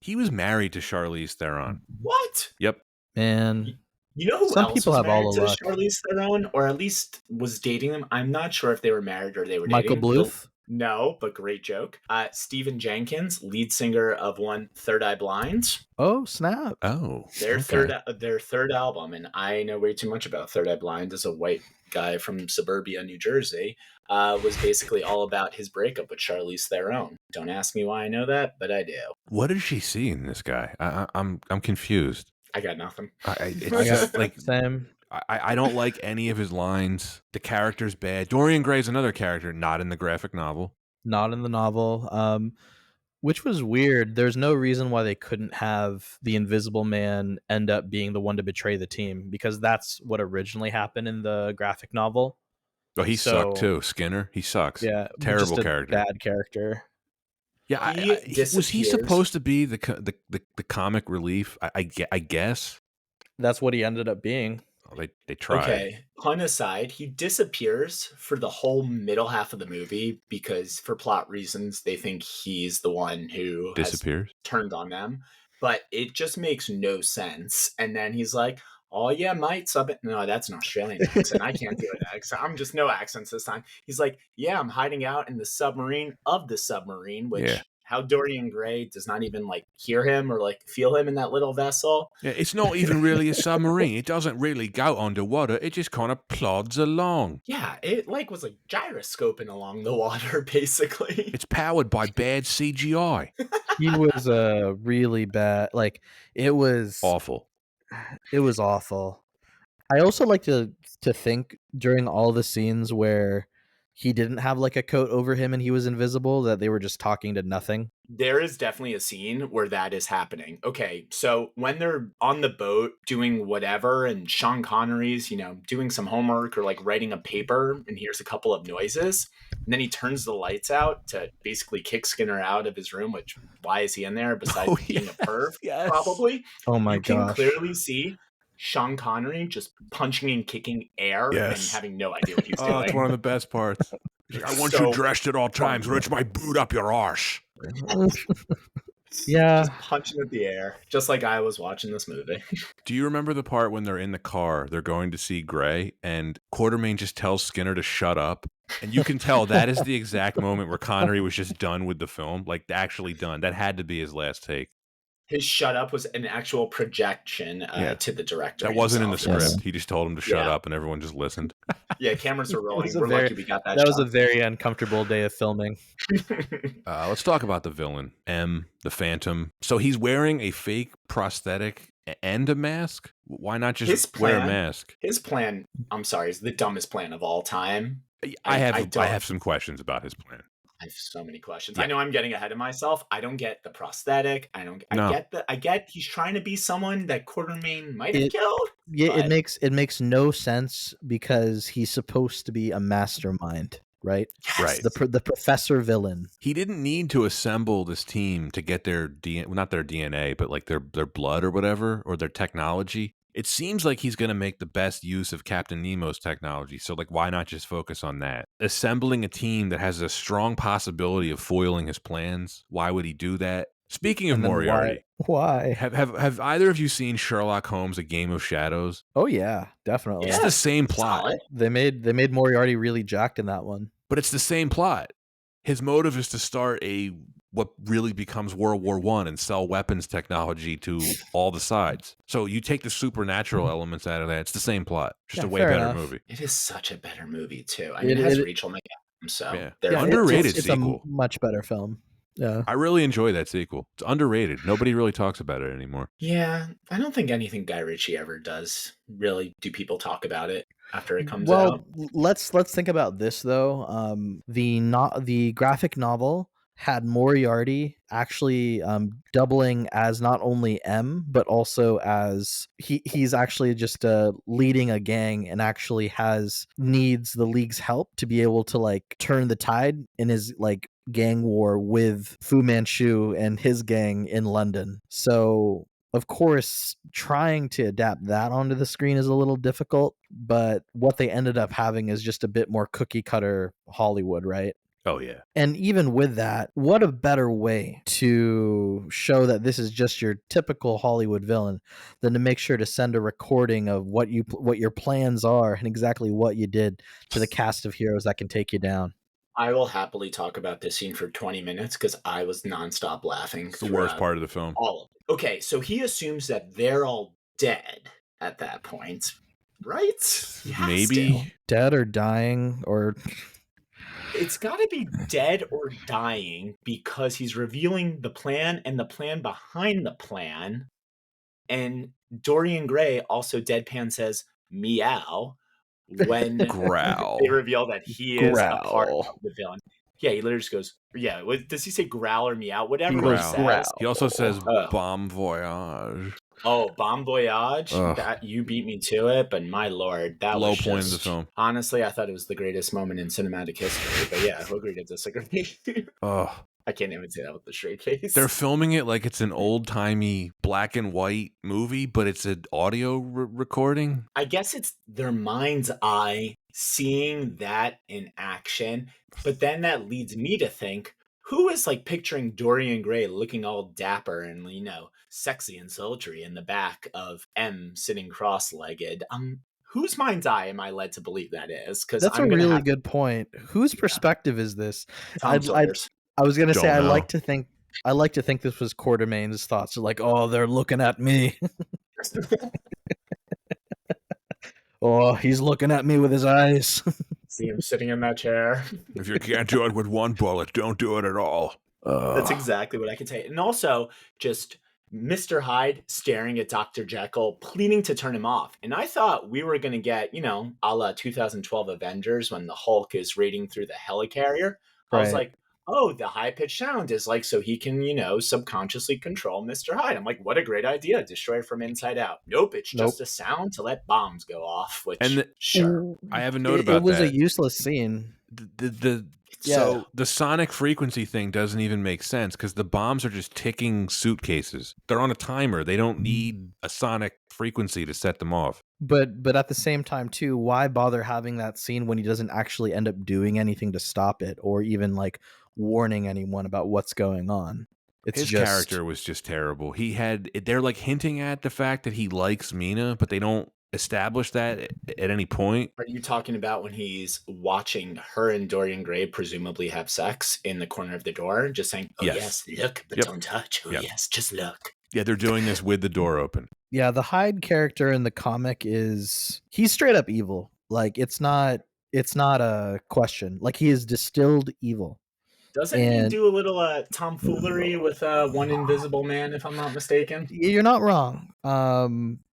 he was married to Charlize Theron. What? Yep. And you know who some else people was have all married the to luck. Charlize Theron, or at least was dating them? I'm not sure if they were married or they were Michael dating. Bluth? No, but great joke. Stephen Jenkins, lead singer of Third Eye Blind. Oh, snap. Oh. Their third album, and I know way too much about Third Eye Blind as a white guy from suburbia, New Jersey, was basically all about his breakup with Charlize Theron. Don't ask me why I know that, but I do. What did she see in this guy? I'm confused. I got nothing. It's just like Same. I don't like any of his lines. The character's bad. Dorian Gray's another character not in the graphic novel. Not in the novel. Which was weird. There's no reason why they couldn't have the Invisible Man end up being the one to betray the team, because that's what originally happened in the graphic novel. Oh, he sucked too. Skinner, he sucks. Yeah, terrible just a character. Bad character. Yeah, was he supposed to be the comic relief? I guess that's what he ended up being. Oh, they tried. Okay, pun aside, he disappears for the whole middle half of the movie because for plot reasons they think he's the one who disappears, has turned on them, but it just makes no sense. And then he's like, "Oh yeah, mate, no, that's an Australian accent. I can't do an accent. I'm just no accents this time." He's like, "Yeah, I'm hiding out in the submarine of the submarine," which how Dorian Gray does not even like hear him or like feel him in that little vessel. Yeah, it's not even really a submarine. It doesn't really go underwater. It just kind of plods along. Yeah, it like was like gyroscoping along the water, basically. It's powered by bad CGI. He was really bad. Like it was awful. It was awful. I also like to think during all the scenes where he didn't have like a coat over him and he was invisible, that they were just talking to nothing. There is definitely a scene where that is happening. Okay, so when they're on the boat doing whatever and Sean Connery's, you know, doing some homework or like writing a paper and hears a couple of noises, and then he turns the lights out to basically kick Skinner out of his room, which why is he in there besides being a perv? Yes. Probably. Oh my god. You can clearly see Sean Connery just punching and kicking air and having no idea what he's doing. Oh, it's one of the best parts. I want you dressed at all times, or it's my boot up your arse. Yeah. Just punching at the air, just like I was watching this movie. Do you remember the part when they're in the car, they're going to see Gray, and Quartermain just tells Skinner to shut up? And you can tell that is the exact moment where Connery was just done with the film, like actually done. That had to be his last take. His shut up was an actual projection Yeah. to the director. That wasn't in the himself, script. yes. He just told him to shut Yeah. up, and everyone just listened. Yeah, cameras were rolling. was a We're very- lucky we got that That was shot. a very uncomfortable day of filming. Let's talk about the villain, M, the Phantom. So he's wearing a fake prosthetic and a mask? Why not just wear a mask? His plan, I'm sorry, is the dumbest plan of all time. I have some questions about his plan. I have so many questions. Yeah. I know I'm getting ahead of myself. I don't get the prosthetic. I get he's trying to be someone that Quartermain might have killed. Yeah, but it makes no sense because he's supposed to be a mastermind, right? Yes. Right. The professor villain. He didn't need to assemble this team to get their not their DNA, but like their blood or whatever, or their technology. It seems like he's going to make the best use of Captain Nemo's technology. So, like, why not just focus on that? Assembling a team that has a strong possibility of foiling his plans. Why would he do that? Speaking of Moriarty, why? Have either of you seen Sherlock Holmes: A Game of Shadows? Oh yeah, definitely. It's the same plot. Solid. They made Moriarty really jacked in that one. But it's the same plot. His motive is to start what really becomes World War I and sell weapons technology to all the sides. So you take the supernatural elements out of that, it's the same plot. Just a way better movie. It is such a better movie, too. I mean, it has Rachel McAdams, so underrated it's sequel. A much better film. Yeah. I really enjoy that sequel. It's underrated. Nobody really talks about it anymore. Yeah, I don't think anything Guy Ritchie ever does really do people talk about it after it comes out. Well, let's think about this though. The graphic novel had Moriarty actually doubling as not only M, but also as he's actually just leading a gang and actually needs the League's help to be able to like turn the tide in his like gang war with Fu Manchu and his gang in London. So of course, trying to adapt that onto the screen is a little difficult, but what they ended up having is just a bit more cookie cutter Hollywood, right? Oh, yeah. And even with that, what a better way to show that this is just your typical Hollywood villain than to make sure to send a recording of what your plans are and exactly what you did to the cast of heroes that can take you down. I will happily talk about this scene for 20 minutes because I was nonstop laughing. It's the worst part of the film. All of it. Okay, so he assumes that they're all dead at that point, right? Maybe. Dead or dying or... It's got to be dead or dying because he's revealing the plan and the plan behind the plan. And Dorian Gray also deadpan says, meow, when growl. They reveal that he is a part of the villain. Yeah, he literally just goes, yeah, does he say growl or meow? Whatever he says. Growl. He also says bon voyage. Oh, bon voyage. That you beat me to it, but my lord, that low was point of the film. Honestly, I thought it was the greatest moment in cinematic history. But yeah, we'll agree to disagree. I can't even say that with a straight face. They're filming it like it's an old-timey black and white movie, but it's an audio recording. I guess it's their mind's eye seeing that in action, but then that leads me to think, who is like picturing Dorian Gray looking all dapper and, you know, sexy and sultry in the back of M sitting cross-legged? Whose mind's eye am I led to believe that is? Because that's a really good point. Whose perspective is this? I was gonna say I like to think this was Quartermain's thoughts. Like, oh, they're looking at me. Oh, he's looking at me with his eyes. See him sitting in that chair. If you can't do it with one bullet, don't do it at all. That's exactly what I can say. And also, just Mr. Hyde staring at Dr. Jekyll, pleading to turn him off. And I thought we were going to get, you know, a la 2012 Avengers when the Hulk is raiding through the helicarrier. I was like, oh, the high-pitched sound is like so he can, you know, subconsciously control Mr. Hyde. I'm like, what a great idea. Destroy it from inside out. Nope, it's just a sound to let bombs go off, which, sure. I have a note about that. It was a useless scene. So the sonic frequency thing doesn't even make sense because the bombs are just ticking suitcases. They're on a timer. They don't need a sonic frequency to set them off. But at the same time too, why bother having that scene when he doesn't actually end up doing anything to stop it or even like warning anyone about what's going on? It's His just character was just terrible. They're like hinting at the fact that he likes Mina, but they don't establish that at any point. Are you talking about when he's watching her and Dorian Gray presumably have sex in the corner of the door, just saying, "Oh yes, look, but Yep. don't touch. Oh Yep. yes, just look." Yeah, they're doing this with the door open. Yeah, the Hyde character in the comic he's straight up evil. Like it's not a question. Like he is distilled evil. Doesn't he do a little tomfoolery with one invisible man, if I'm not mistaken? You're not wrong.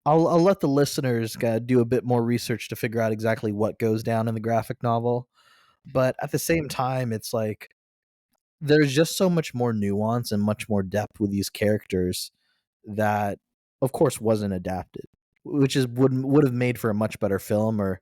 I'll let the listeners do a bit more research to figure out exactly what goes down in the graphic novel. But at the same time, it's like there's just so much more nuance and much more depth with these characters that, of course, wasn't adapted, which would have made for a much better film. Or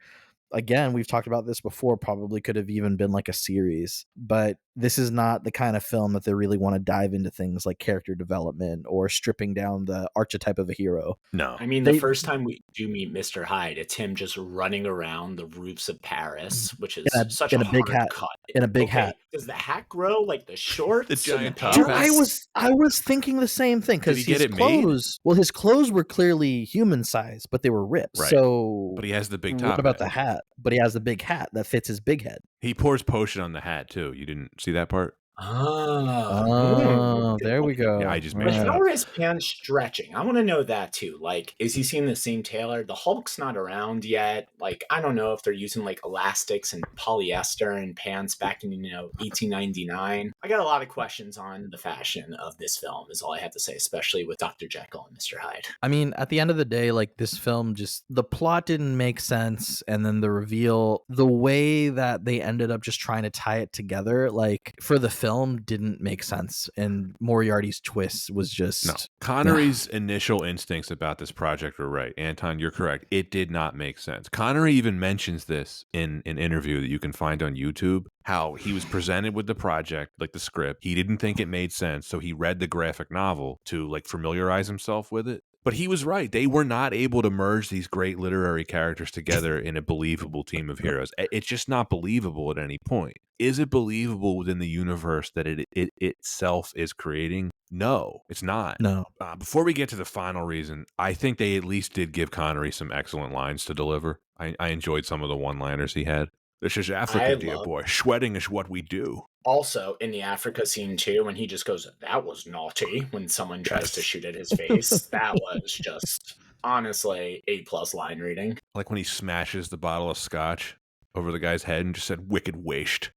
again, we've talked about this before, probably could have even been like a series, but this is not the kind of film that they really want to dive into things like character development or stripping down the archetype of a hero. No. I mean, the first time we do meet Mr. Hyde, it's him just running around the roofs of Paris, which is such a big hard hat. cut. In a big hat. Does the hat grow like the shorts? The giant top Dude, hat? I was thinking the same thing because Did he get his it made? clothes. Well, his clothes were clearly human size, but they were ripped. Right. So, But he has the big top what about hat. the hat? But he has the big hat that fits his big head. He pours potion on the hat too. You didn't see that part? Oh, there we go. Yeah, I just But made how are his pants stretching? I want to know that too. Like, is he seeing the same tailor? The Hulk's not around yet. Like, I don't know if they're using like elastics and polyester and pants back in 1899. I got a lot of questions on the fashion of this film. Is all I have to say, especially with Dr. Jekyll and Mr. Hyde. I mean, at the end of the day, like this film, just the plot didn't make sense, and then the reveal, the way that they ended up just trying to tie it together, like for the film, didn't make sense. And Moriarty's twist was just no. Connery's initial instincts about this project were right. Anton, you're correct. It did not make sense. Connery even mentions this in an interview that you can find on YouTube. How he was presented with the project, like the script. He didn't think it made sense, so he read the graphic novel to like familiarize himself with it. But he was right. They were not able to merge these great literary characters together in a believable team of heroes. It's just not believable at any point. Is it believable within the universe that it itself is creating? No, it's not. no. Before we get to the final reason, I think they at least did give Connery some excellent lines to deliver. I enjoyed some of the one-liners he had. This is Africa, dear boy. Sweating is what we do. Also, in the Africa scene too, when he just goes, "That was naughty," when someone tries to shoot at his face, that was just honestly A+ line reading. Like when he smashes the bottle of scotch over the guy's head and just said "wicked waste."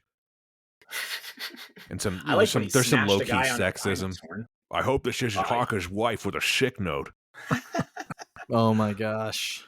And there's some low key sexism. I hope this isn't Hawker's wife with a sick note. Oh my gosh.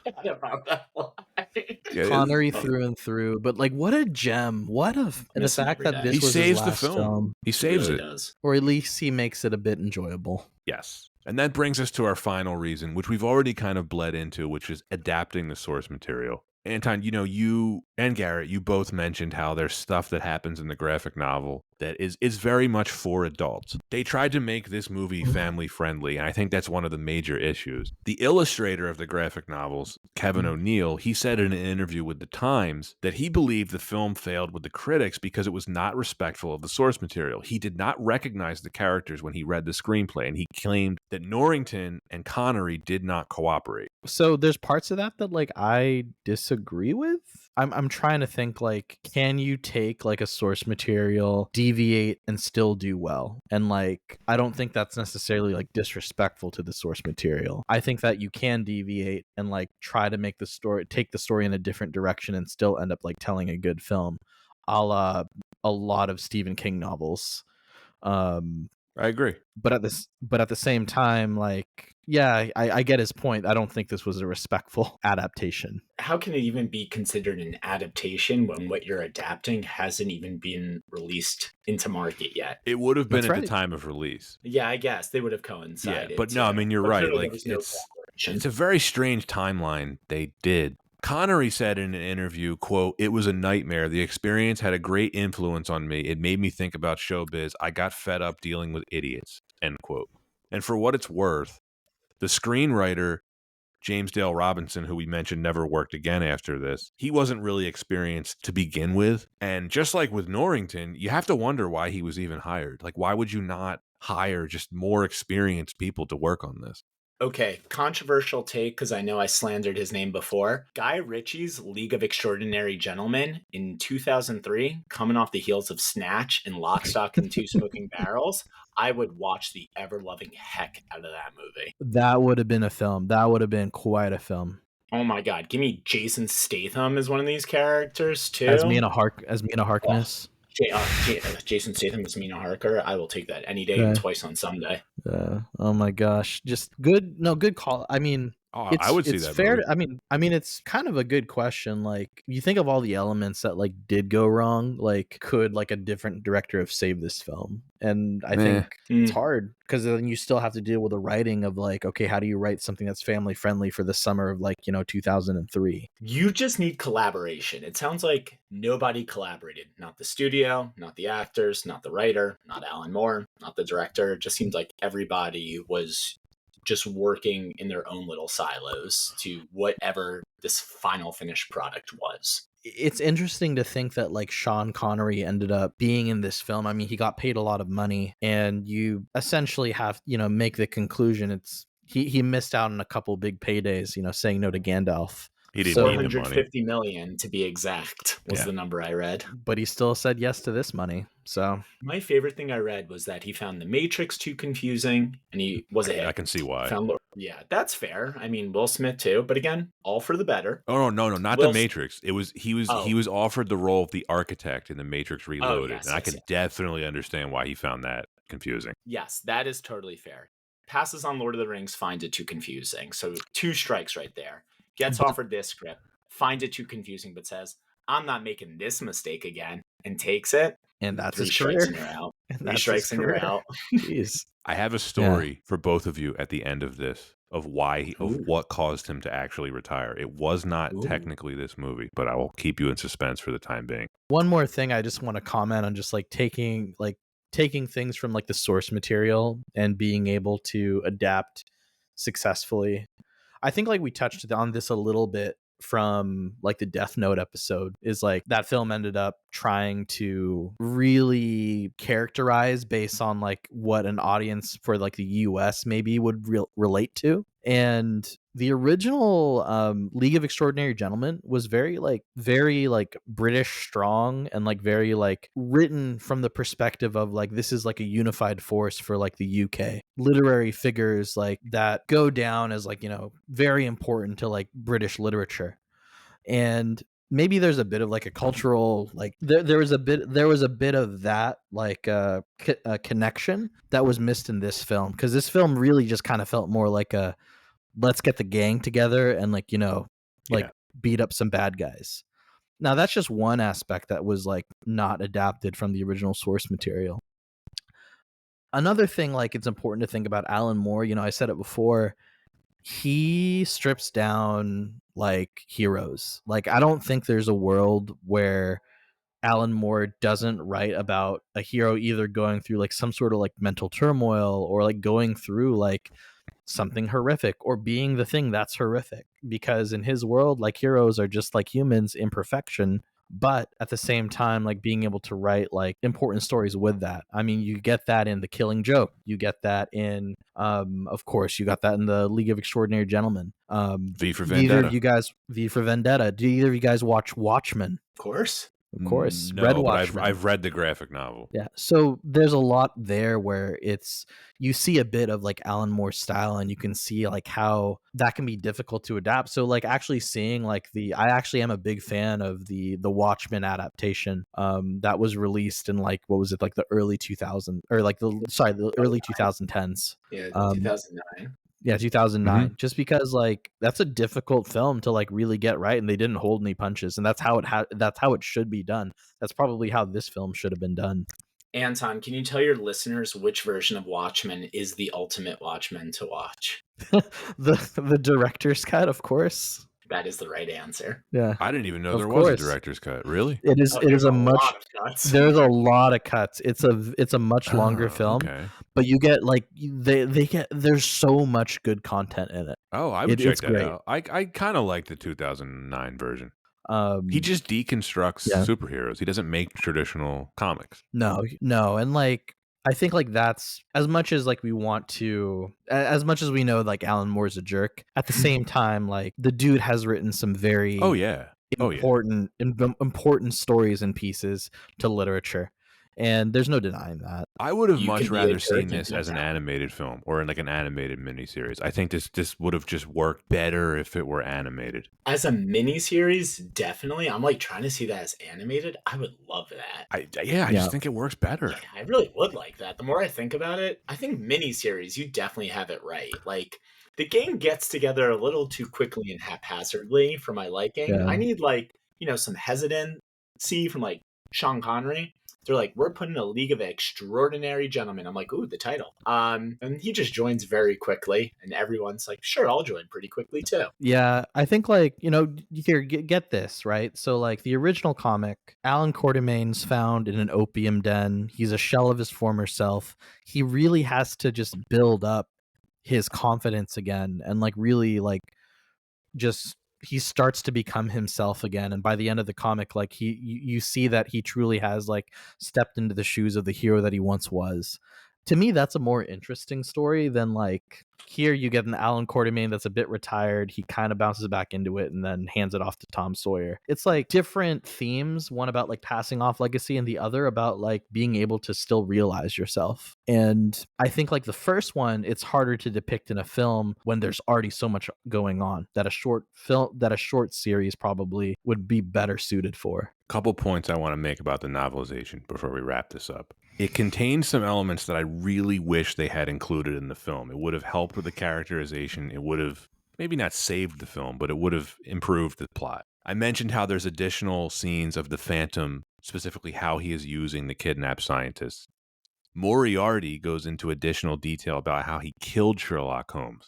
Yeah, Connery through and through, but like what a gem. The fact that this he was saves his last the film. He saves it. Does. Or at least he makes it a bit enjoyable. Yes. And that brings us to our final reason, which we've already kind of bled into, which is adapting the source material. Anton, you and Garrett, you both mentioned how there's stuff that happens in the graphic novel that is very much for adults. They tried to make this movie family friendly, and I think that's one of the major issues. The illustrator of the graphic novels, Kevin O'Neill, he said in an interview with The Times that he believed the film failed with the critics because it was not respectful of the source material. He did not recognize the characters when he read the screenplay, and he claimed that Norrington and Connery did not cooperate. So there's parts of that like I disagree with. I'm trying to think, like, can you take like a source material, deviate, and still do well? And like I don't think that's necessarily like disrespectful to the source material. I think that you can deviate and like try to make take the story in a different direction and still end up like telling a good film, a la a lot of Stephen King novels. I agree. But at the same time, like, yeah, I get his point. I don't think this was a respectful adaptation. How can it even be considered an adaptation when what you're adapting hasn't even been released into market yet? It would have been That's at right. the time of release. Yeah, I guess they would have coincided. Yeah, but no, I mean, you're But right. clearly Like, there was no collaboration. it's a very strange timeline they did. Connery said in an interview, quote, "It was a nightmare. The experience had a great influence on me. It made me think about showbiz. I got fed up dealing with idiots," end quote. And for what it's worth, the screenwriter, James Dale Robinson, who we mentioned never worked again after this, he wasn't really experienced to begin with. And just like with Norrington, you have to wonder why he was even hired. Like, why would you not hire just more experienced people to work on this. Okay, controversial take because I know I slandered his name before. Guy Ritchie's League of Extraordinary Gentlemen in 2003, coming off the heels of Snatch and Lock, Stock, and Two Smoking Barrels, I would watch the ever-loving heck out of that movie. That would have been a film. That would have been quite a film. Oh my god, give me Jason Statham as one of these characters too. As Mina Harkness. Jason Statham as Mina Harker. I will take that any day and twice on Sunday. Oh my gosh, just good. No, good call. I mean, I would see it's that fair. movie. I mean, it's kind of a good question. Like, you think of all the elements that like did go wrong. Like, could like a different director have saved this film? And I think it's hard because then you still have to deal with the writing of like, okay, how do you write something that's family friendly for the summer of like 2003? You just need collaboration. It sounds like nobody collaborated. Not the studio, not the actors, not the writer, not Alan Moore, not the director. It just seemed like everybody was just working in their own little silos to whatever this final finished product was. It's interesting to think that like Sean Connery ended up being in this film. I mean, he got paid a lot of money, and you essentially have, make the conclusion it's he missed out on a couple big paydays, saying no to Gandalf. He didn't need the money. 450 million to be exact was the number I read. But he still said yes to this money. So my favorite thing I read was that he found The Matrix too confusing, and he was a hit. I can see why. Yeah, that's fair. I mean, Will Smith too, but again, all for the better. Oh no, not The Matrix. It was he was offered the role of the architect in The Matrix Reloaded, and I could definitely understand why he found that confusing. Yes, that is totally fair. Passes on Lord of the Rings, finds it too confusing. So 2 strikes right there. Gets offered this script, finds it too confusing, but says, I'm not making this mistake again, and takes it. And that's 3 his strikes career. and you're out. And 3 strikes and you're out. Jeez. I have a story for both of you at the end of this of what caused him to actually retire. It was not technically this movie, but I will keep you in suspense for the time being. One more thing I just want to comment on, just like taking things from like the source material and being able to adapt successfully. I think like we touched on this a little bit from like the Death Note episode, is like that film ended up trying to really characterize based on like what an audience for like the US maybe would relate to. And the original League of Extraordinary Gentlemen was very British strong and like very like written from the perspective of like this is like a unified force for like the UK. Literary figures like that go down as like, very important to like British literature. And maybe there's a bit of like a cultural like there was a bit of that like a connection that was missed in this film, because this film really just kind of felt more like a let's get the gang together and like beat up some bad guys. Now that's just one aspect that was like not adapted from the original source material. Another thing, like, it's important to think about Alan Moore. I said it before, he strips down like heroes. Like, I don't think there's a world where Alan Moore doesn't write about a hero either going through like some sort of like mental turmoil or like going through like something horrific or being the thing that's horrific, because in his world, like, heroes are just like humans, imperfection, but at the same time, like, being able to write like important stories with that. I mean, you get that in The Killing Joke, you get that in of course you got that in the League of Extraordinary Gentlemen. V for Vendetta. V for Vendetta. Do either of you guys watch Watchmen? Of course. Of course. No, Red but Watchmen. I've read the graphic novel. Yeah. So there's a lot there where you see a bit of like Alan Moore's style, and you can see like how that can be difficult to adapt. So like actually seeing like I actually am a big fan of the Watchmen adaptation that was released in like, what was it, like the early 2000s or like the early 2010s. Yeah, 2009. Yeah, 2009. Just because like that's a difficult film to like really get right, and they didn't hold any punches, and that's how it should be done. That's probably how this film should have been done. Anton, can you tell your listeners which version of Watchmen is the ultimate Watchmen to watch? the director's cut, of course. That is the right answer. Yeah, I didn't even know there was a director's cut. Really? It is. It is a much. There's a lot of cuts. It's a much longer film, but you get like they get. There's so much good content in it. Oh, I would check that out. I kind of like the 2009 version. He just deconstructs superheroes. He doesn't make traditional comics. No, and like I think like that's as much as like we want to, as much as we know like Alan Moore's a jerk. At the same time, like the dude has written some Oh very yeah. Oh yeah. important stories and pieces to literature, and there's no denying that. I would have You much can be a rather jerk seen and this have as an talent. animated film or in like an animated miniseries. I think this would have just worked better if it were animated. As a miniseries, definitely. I'm like trying to see that as animated. I would love that. I Yeah. just think it works better. Yeah, I really would like that. The more I think about it, I think miniseries, you definitely have it right. Like the game gets together a little too quickly and haphazardly for my liking. Yeah. I need like, some hesitancy from like Sean Connery. They're like, we're putting a League of Extraordinary Gentlemen. I'm like, ooh, the title. And he just joins very quickly, and everyone's like, sure, I'll join pretty quickly too. Yeah, I think like, here get this, right? So like the original comic, Alan Quatermain's found in an opium den. He's a shell of his former self. He really has to just build up his confidence again and like really like just he starts to become himself again, and by the end of the comic like you see that he truly has like stepped into the shoes of the hero that he once was. To me that's a more interesting story than like here you get an Alan Quatermain that's a bit retired, he kind of bounces back into it and then hands it off to Tom Sawyer. It's like different themes, one about like passing off legacy and the other about like being able to still realize yourself. And I think like the first one, it's harder to depict in a film when there's already so much going on that a short series probably would be better suited for. Couple points I want to make about the novelization before we wrap this up. It contains some elements that I really wish they had included in the film. It would have helped with the characterization. It would have maybe not saved the film, but it would have improved the plot. I mentioned how there's additional scenes of the Phantom, specifically how he is using the kidnapped scientists. Moriarty goes into additional detail about how he killed Sherlock Holmes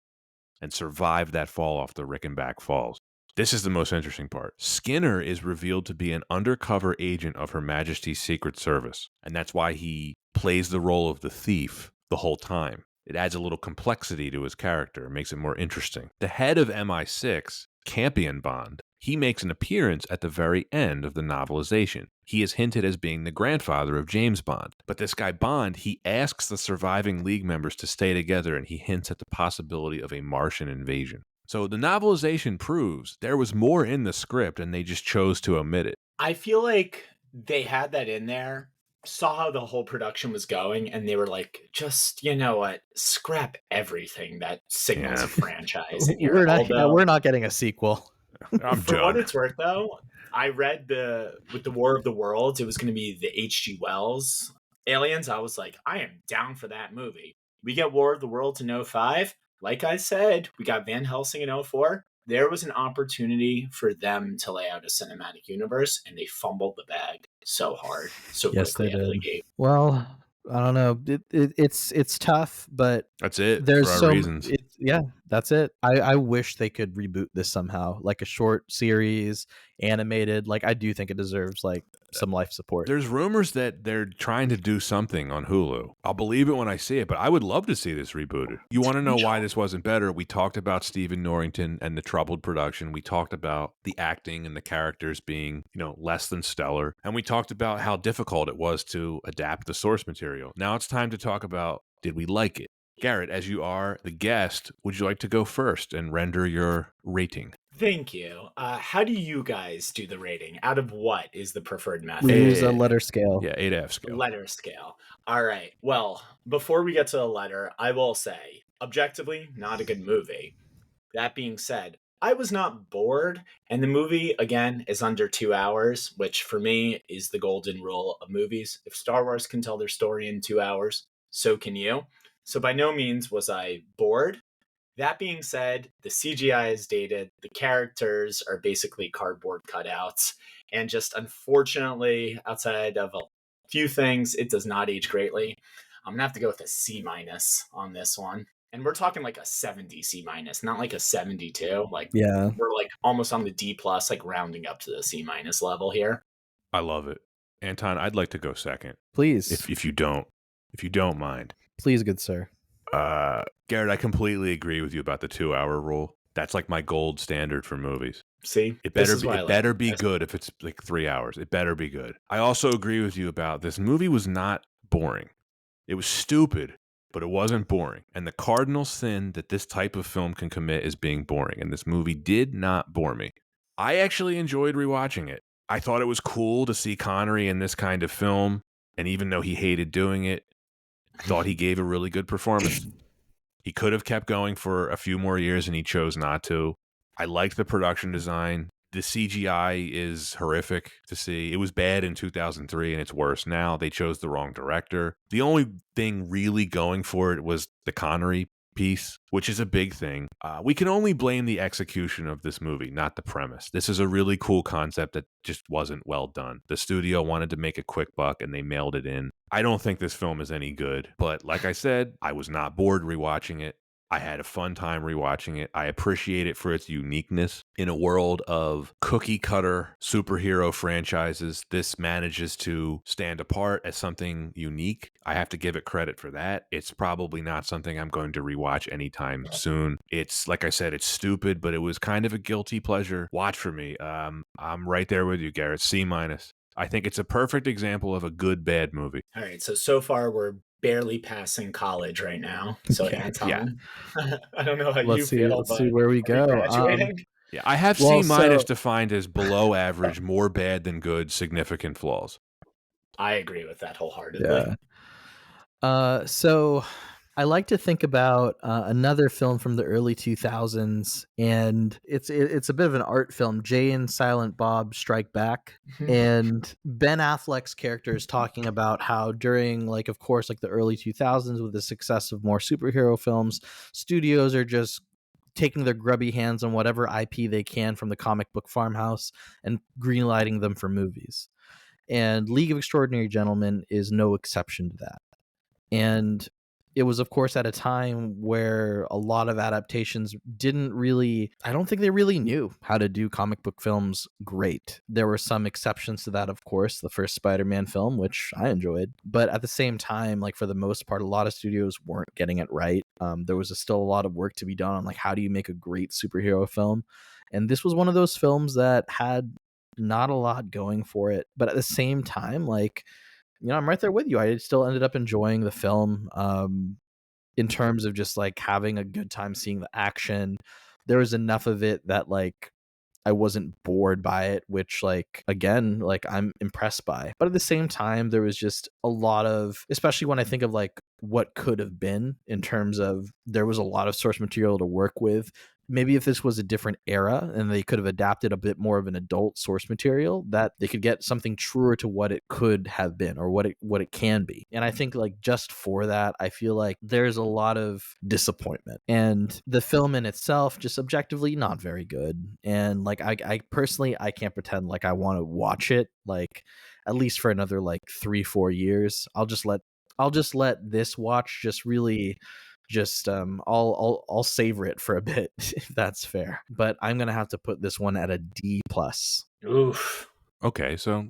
and survived that fall off the Rickenback Falls. This is the most interesting part. Skinner is revealed to be an undercover agent of Her Majesty's Secret Service, and that's why he plays the role of the thief the whole time. It adds a little complexity to his character, makes it more interesting. The head of MI6, Campion Bond, he makes an appearance at the very end of the novelization. He is hinted as being the grandfather of James Bond. But this guy Bond, he asks the surviving League members to stay together, and he hints at the possibility of a Martian invasion. So the novelization proves there was more in the script and they just chose to omit it. I feel like they had that in there, saw how the whole production was going, and they were like, just, you know what, scrap everything that signals a franchise in here. We're not getting a sequel. I'm For what done. it's worth, though, I read with the War of the Worlds, it was going to be the H.G. Wells Aliens. I was like, I am down for that movie. We get War of the Worlds in 05. Like I said, we got Van Helsing in 04. There was an opportunity for them to lay out a cinematic universe, and they fumbled the bag so hard, so Yes, quickly they out of the did. gate. Well, I don't know. It's tough, but That's it. there's for our reasons. yeah, that's it. I wish they could reboot this somehow, like a short series, animated. Like I do think it deserves like some life support. There's rumors that they're trying to do something on Hulu. I'll believe it when I see it, but I would love to see this rebooted. You want to know why this wasn't better? We talked about Stephen Norrington and the troubled production. We talked about the acting and the characters being, less than stellar. And we talked about how difficult it was to adapt the source material. Now it's time to talk about, did we like it? Garret, as you are the guest, would you like to go first and render your rating? Thank you. How do you guys do the rating? Out of what is the preferred method? We use a letter scale. Yeah, 8F scale. Letter scale. All right. Well, before we get to the letter, I will say, objectively, not a good movie. That being said, I was not bored, and the movie, again, is under 2 hours, which for me is the golden rule of movies. If Star Wars can tell their story in 2 hours, so can you. So by no means was I bored. That being said, the CGI is dated, the characters are basically cardboard cutouts, and just unfortunately, outside of a few things, it does not age greatly. I'm gonna have to go with a C- on this one. And we're talking like a 70 C-, not like a 72. Like Yeah. we're like almost on the D+, like rounding up to the C- level here. I love it. Anton, I'd like to go second. Please. If you don't mind. Please, good sir. Garret, I completely agree with you about the 2-hour rule. That's like my gold standard for movies. See, It better be good if it's like 3 hours. It better be good. I also agree with you about this movie was not boring. It was stupid, but it wasn't boring. And the cardinal sin that this type of film can commit is being boring. And this movie did not bore me. I actually enjoyed rewatching it. I thought it was cool to see Connery in this kind of film. And even though he hated doing it, I thought he gave a really good performance. He could have kept going for a few more years and he chose not to. I liked the production design. The CGI is horrific to see. It was bad in 2003 and it's worse now. They chose the wrong director. The only thing really going for it was the Connery piece, which is a big thing. We can only blame the execution of this movie, not the premise. This is a really cool concept that just wasn't well done. The studio wanted to make a quick buck and they mailed it in. I don't think this film is any good, but like I said, I was not bored rewatching it. I had a fun time rewatching it. I appreciate it for its uniqueness. In a world of cookie cutter superhero franchises, this manages to stand apart as something unique. I have to give it credit for that. It's probably not something I'm going to rewatch anytime soon. It's, like I said, it's stupid, but it was kind of a guilty pleasure watch for me. I'm right there with you, Garrett. C-. I think it's a perfect example of a good, bad movie. All right, so far we're barely passing college right now. So Okay. Anton, I don't know how you Let's feel, see but where we are go. graduating? Yeah, I have Well, C- so- defined as below average, more bad than good, significant flaws. I agree with that wholeheartedly. So I like to think about another film from the early 2000s, and it's a bit of an art film, Jay and Silent Bob Strike Back. And Ben Affleck's character is talking about how during, like, of course, like the early 2000s, with the success of more superhero films, studios are just taking their grubby hands on whatever IP they can from the comic book farmhouse and greenlighting them for movies. And League of Extraordinary Gentlemen is no exception to that. And it was, of course, at a time where a lot of adaptations didn't really, I don't think they really knew how to do comic book films great. There were some exceptions to that, of course, the first Spider-Man film, which I enjoyed. But at the same time, like, for the most part, a lot of studios weren't getting it right. There was still a lot of work to be done on, like, how do you make a great superhero film? And this was one of those films that had not a lot going for it. But at the same time, like, I'm right there with you. I still ended up enjoying the film in terms of just, like, having a good time seeing the action. There was enough of it that, like, I wasn't bored by it, which, like, again, like, I'm impressed by. But at the same time, there was just a lot of, especially when I think of, like, what could have been, in terms of there was a lot of source material to work with. Maybe if this was a different era and they could have adapted a bit more of an adult source material, that they could get something truer to what it could have been or what it can be. And I think, like, just for that, I feel like there's a lot of disappointment. And the film in itself, just objectively not very good. And, like, I personally, I can't pretend like I want to watch it, like, at least for another, like, 3-4 years. I'll just let this watch just really just I'll savor it for a bit, if that's fair. But I'm gonna have to put this one at a D+. Oof. Okay, so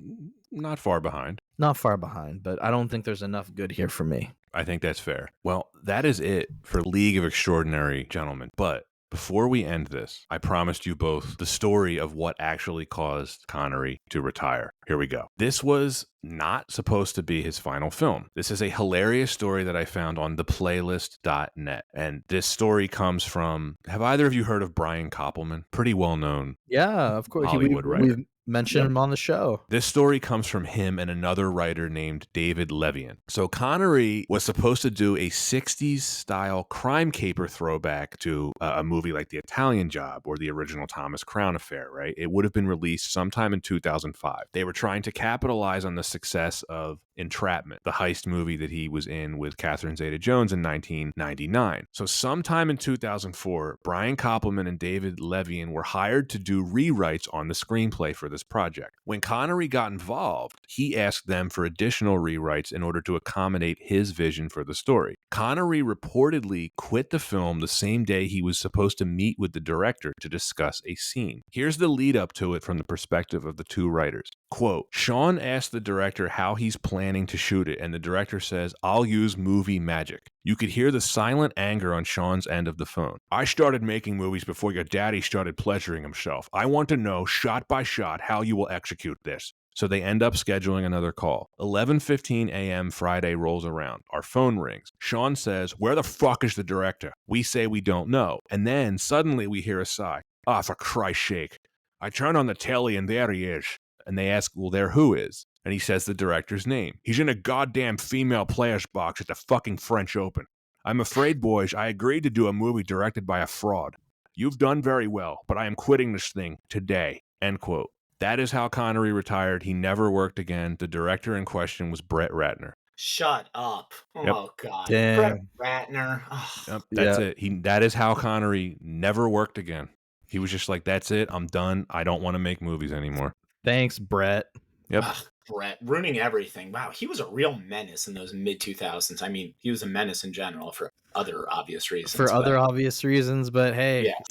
not far behind. Not far behind, but I don't think there's enough good here for me. I think that's fair. Well, that is it for League of Extraordinary Gentlemen. But before we end this, I promised you both the story of what actually caused Connery to retire. Here we go. This was not supposed to be his final film. This is a hilarious story that I found on theplaylist.net. And this story comes from, have either of you heard of Brian Koppelman? Pretty well known. Yeah, of course. Hollywood writer. We've mentioned him on the show. This story comes from him and another writer named David Levian. So Connery was supposed to do a 60s style crime caper throwback to a movie like The Italian Job or the original Thomas Crown Affair, right? It would have been released sometime in 2005. They were trying to capitalize on the success of Entrapment, the heist movie that he was in with Catherine Zeta-Jones in 1999. So sometime in 2004, Brian Koppelman and David Levian were hired to do rewrites on the screenplay for this project. When Connery got involved, he asked them for additional rewrites in order to accommodate his vision for the story. Connery reportedly quit the film the same day he was supposed to meet with the director to discuss a scene. Here's the lead up to it from the perspective of the two writers. Quote, Sean asked the director how he's planning to shoot it, and the director says, I'll use movie magic. You could hear the silent anger on Sean's end of the phone. I started making movies before your daddy started pleasuring himself. I want to know, shot by shot, how you will execute this. So they end up scheduling another call. 11:15 a.m. Friday rolls around. Our phone rings. Sean says, "Where the fuck is the director?" We say we don't know. And then suddenly we hear a sigh. "Ah, for Christ's sake." I turn on the telly and there he is. And they ask, "Well, there who is?" And he says the director's name. "He's in a goddamn female player's box at the fucking French Open. I'm afraid, boys, I agreed to do a movie directed by a fraud. You've done very well, but I am quitting this thing today." End quote. That is how Connery retired. He never worked again. The director in question was Brett Ratner. Shut up. Yep. Oh, God. Damn. Brett Ratner. Oh. Yep, that's Yeah. it. That is how Connery never worked again. He was just like, "That's it. I'm done. I don't want to make movies anymore." Thanks, Brett. Yep. Ugh, Brett, ruining everything. Wow, he was a real menace in those mid-2000s. I mean, he was a menace in general for other obvious reasons. For other obvious reasons, but hey, Yes.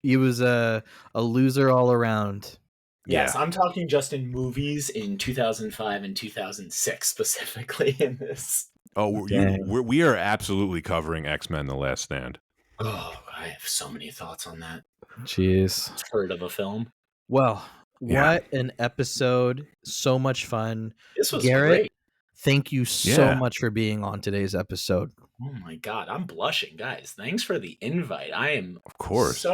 he was a loser all around. Yes, Yeah. I'm talking just in movies in 2005 and 2006 specifically in this. Oh, we are absolutely covering X-Men: The Last Stand. Oh, I have so many thoughts on that. Jeez. Heard of a film. Well, Yeah. what an episode. So much fun. This was Garret, great. thank you so Yeah. much for being on today's episode. Oh my God, I'm blushing, guys. Thanks for the invite. Of course.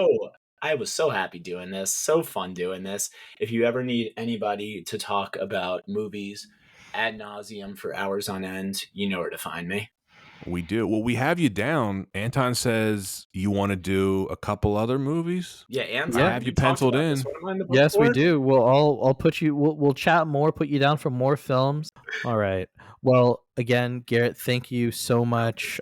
I was so happy doing this. So fun doing this. If you ever need anybody to talk about movies ad nauseum for hours on end, you know where to find me. We do. Well, we have you down. Anton says you want to do a couple other movies. Yeah, and Yeah. I have you penciled in. What am I in the book Yes, we for? do. I'll put you. We'll chat more. Put you down for more films. All right. Well, again, Garret, thank you so much.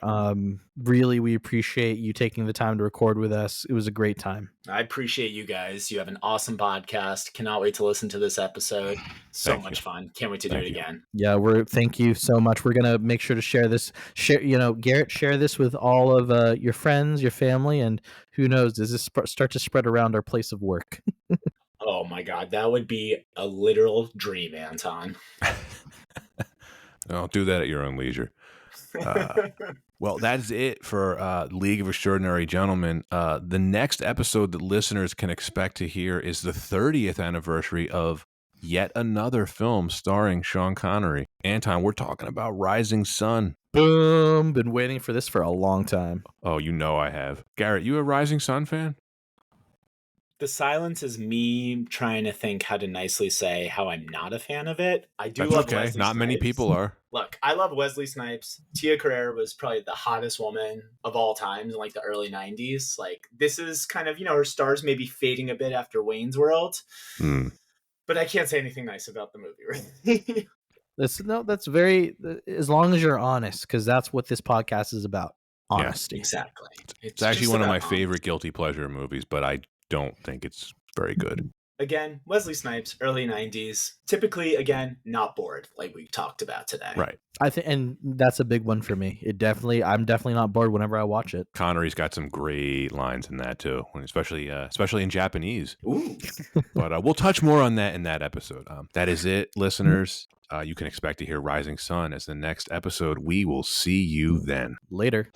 Really, we appreciate you taking the time to record with us. It was a great time. I appreciate you guys. You have an awesome podcast. Cannot wait to listen to this episode. So Thank much you. fun. Can't wait to do Thank it you. again. Yeah, thank you so much. We're gonna make sure to share this. Garret, share this with all of your friends, your family, and who knows, does this start to spread around our place of work? Oh my God, that would be a literal dream, Anton. I'll do that at your own leisure. Well, that's it for League of Extraordinary Gentlemen. The next episode that listeners can expect to hear is the 30th anniversary of yet another film starring Sean Connery. Anton, we're talking about Rising Sun. Boom! Been waiting for this for a long time. Oh, you know I have. Garret, you a Rising Sun fan? The silence is me trying to think how to nicely say how I'm not a fan of it. I do That's love okay. Wesley Not many Snipes. people are. Look, I love Wesley Snipes. Tia Carrere was probably the hottest woman of all times in like the early 90s. Like, this is kind of, her stars may be fading a bit after Wayne's World. But I can't say anything nice about the movie, really. That's very, as long as you're honest, because that's what this podcast is about. Honesty. Exactly. It's actually just one of my about favorite guilty pleasure movies, but I don't think it's very good. Again, Wesley Snipes, early 90s. Typically, again, not bored, like we talked about today. Right. I think, and that's a big one for me. I'm definitely not bored whenever I watch it. Connery's got some great lines in that too, especially in Japanese. Ooh. But we'll touch more on that in that episode. That is it, listeners. You can expect to hear Rising Sun as the next episode. We will see you then. Later.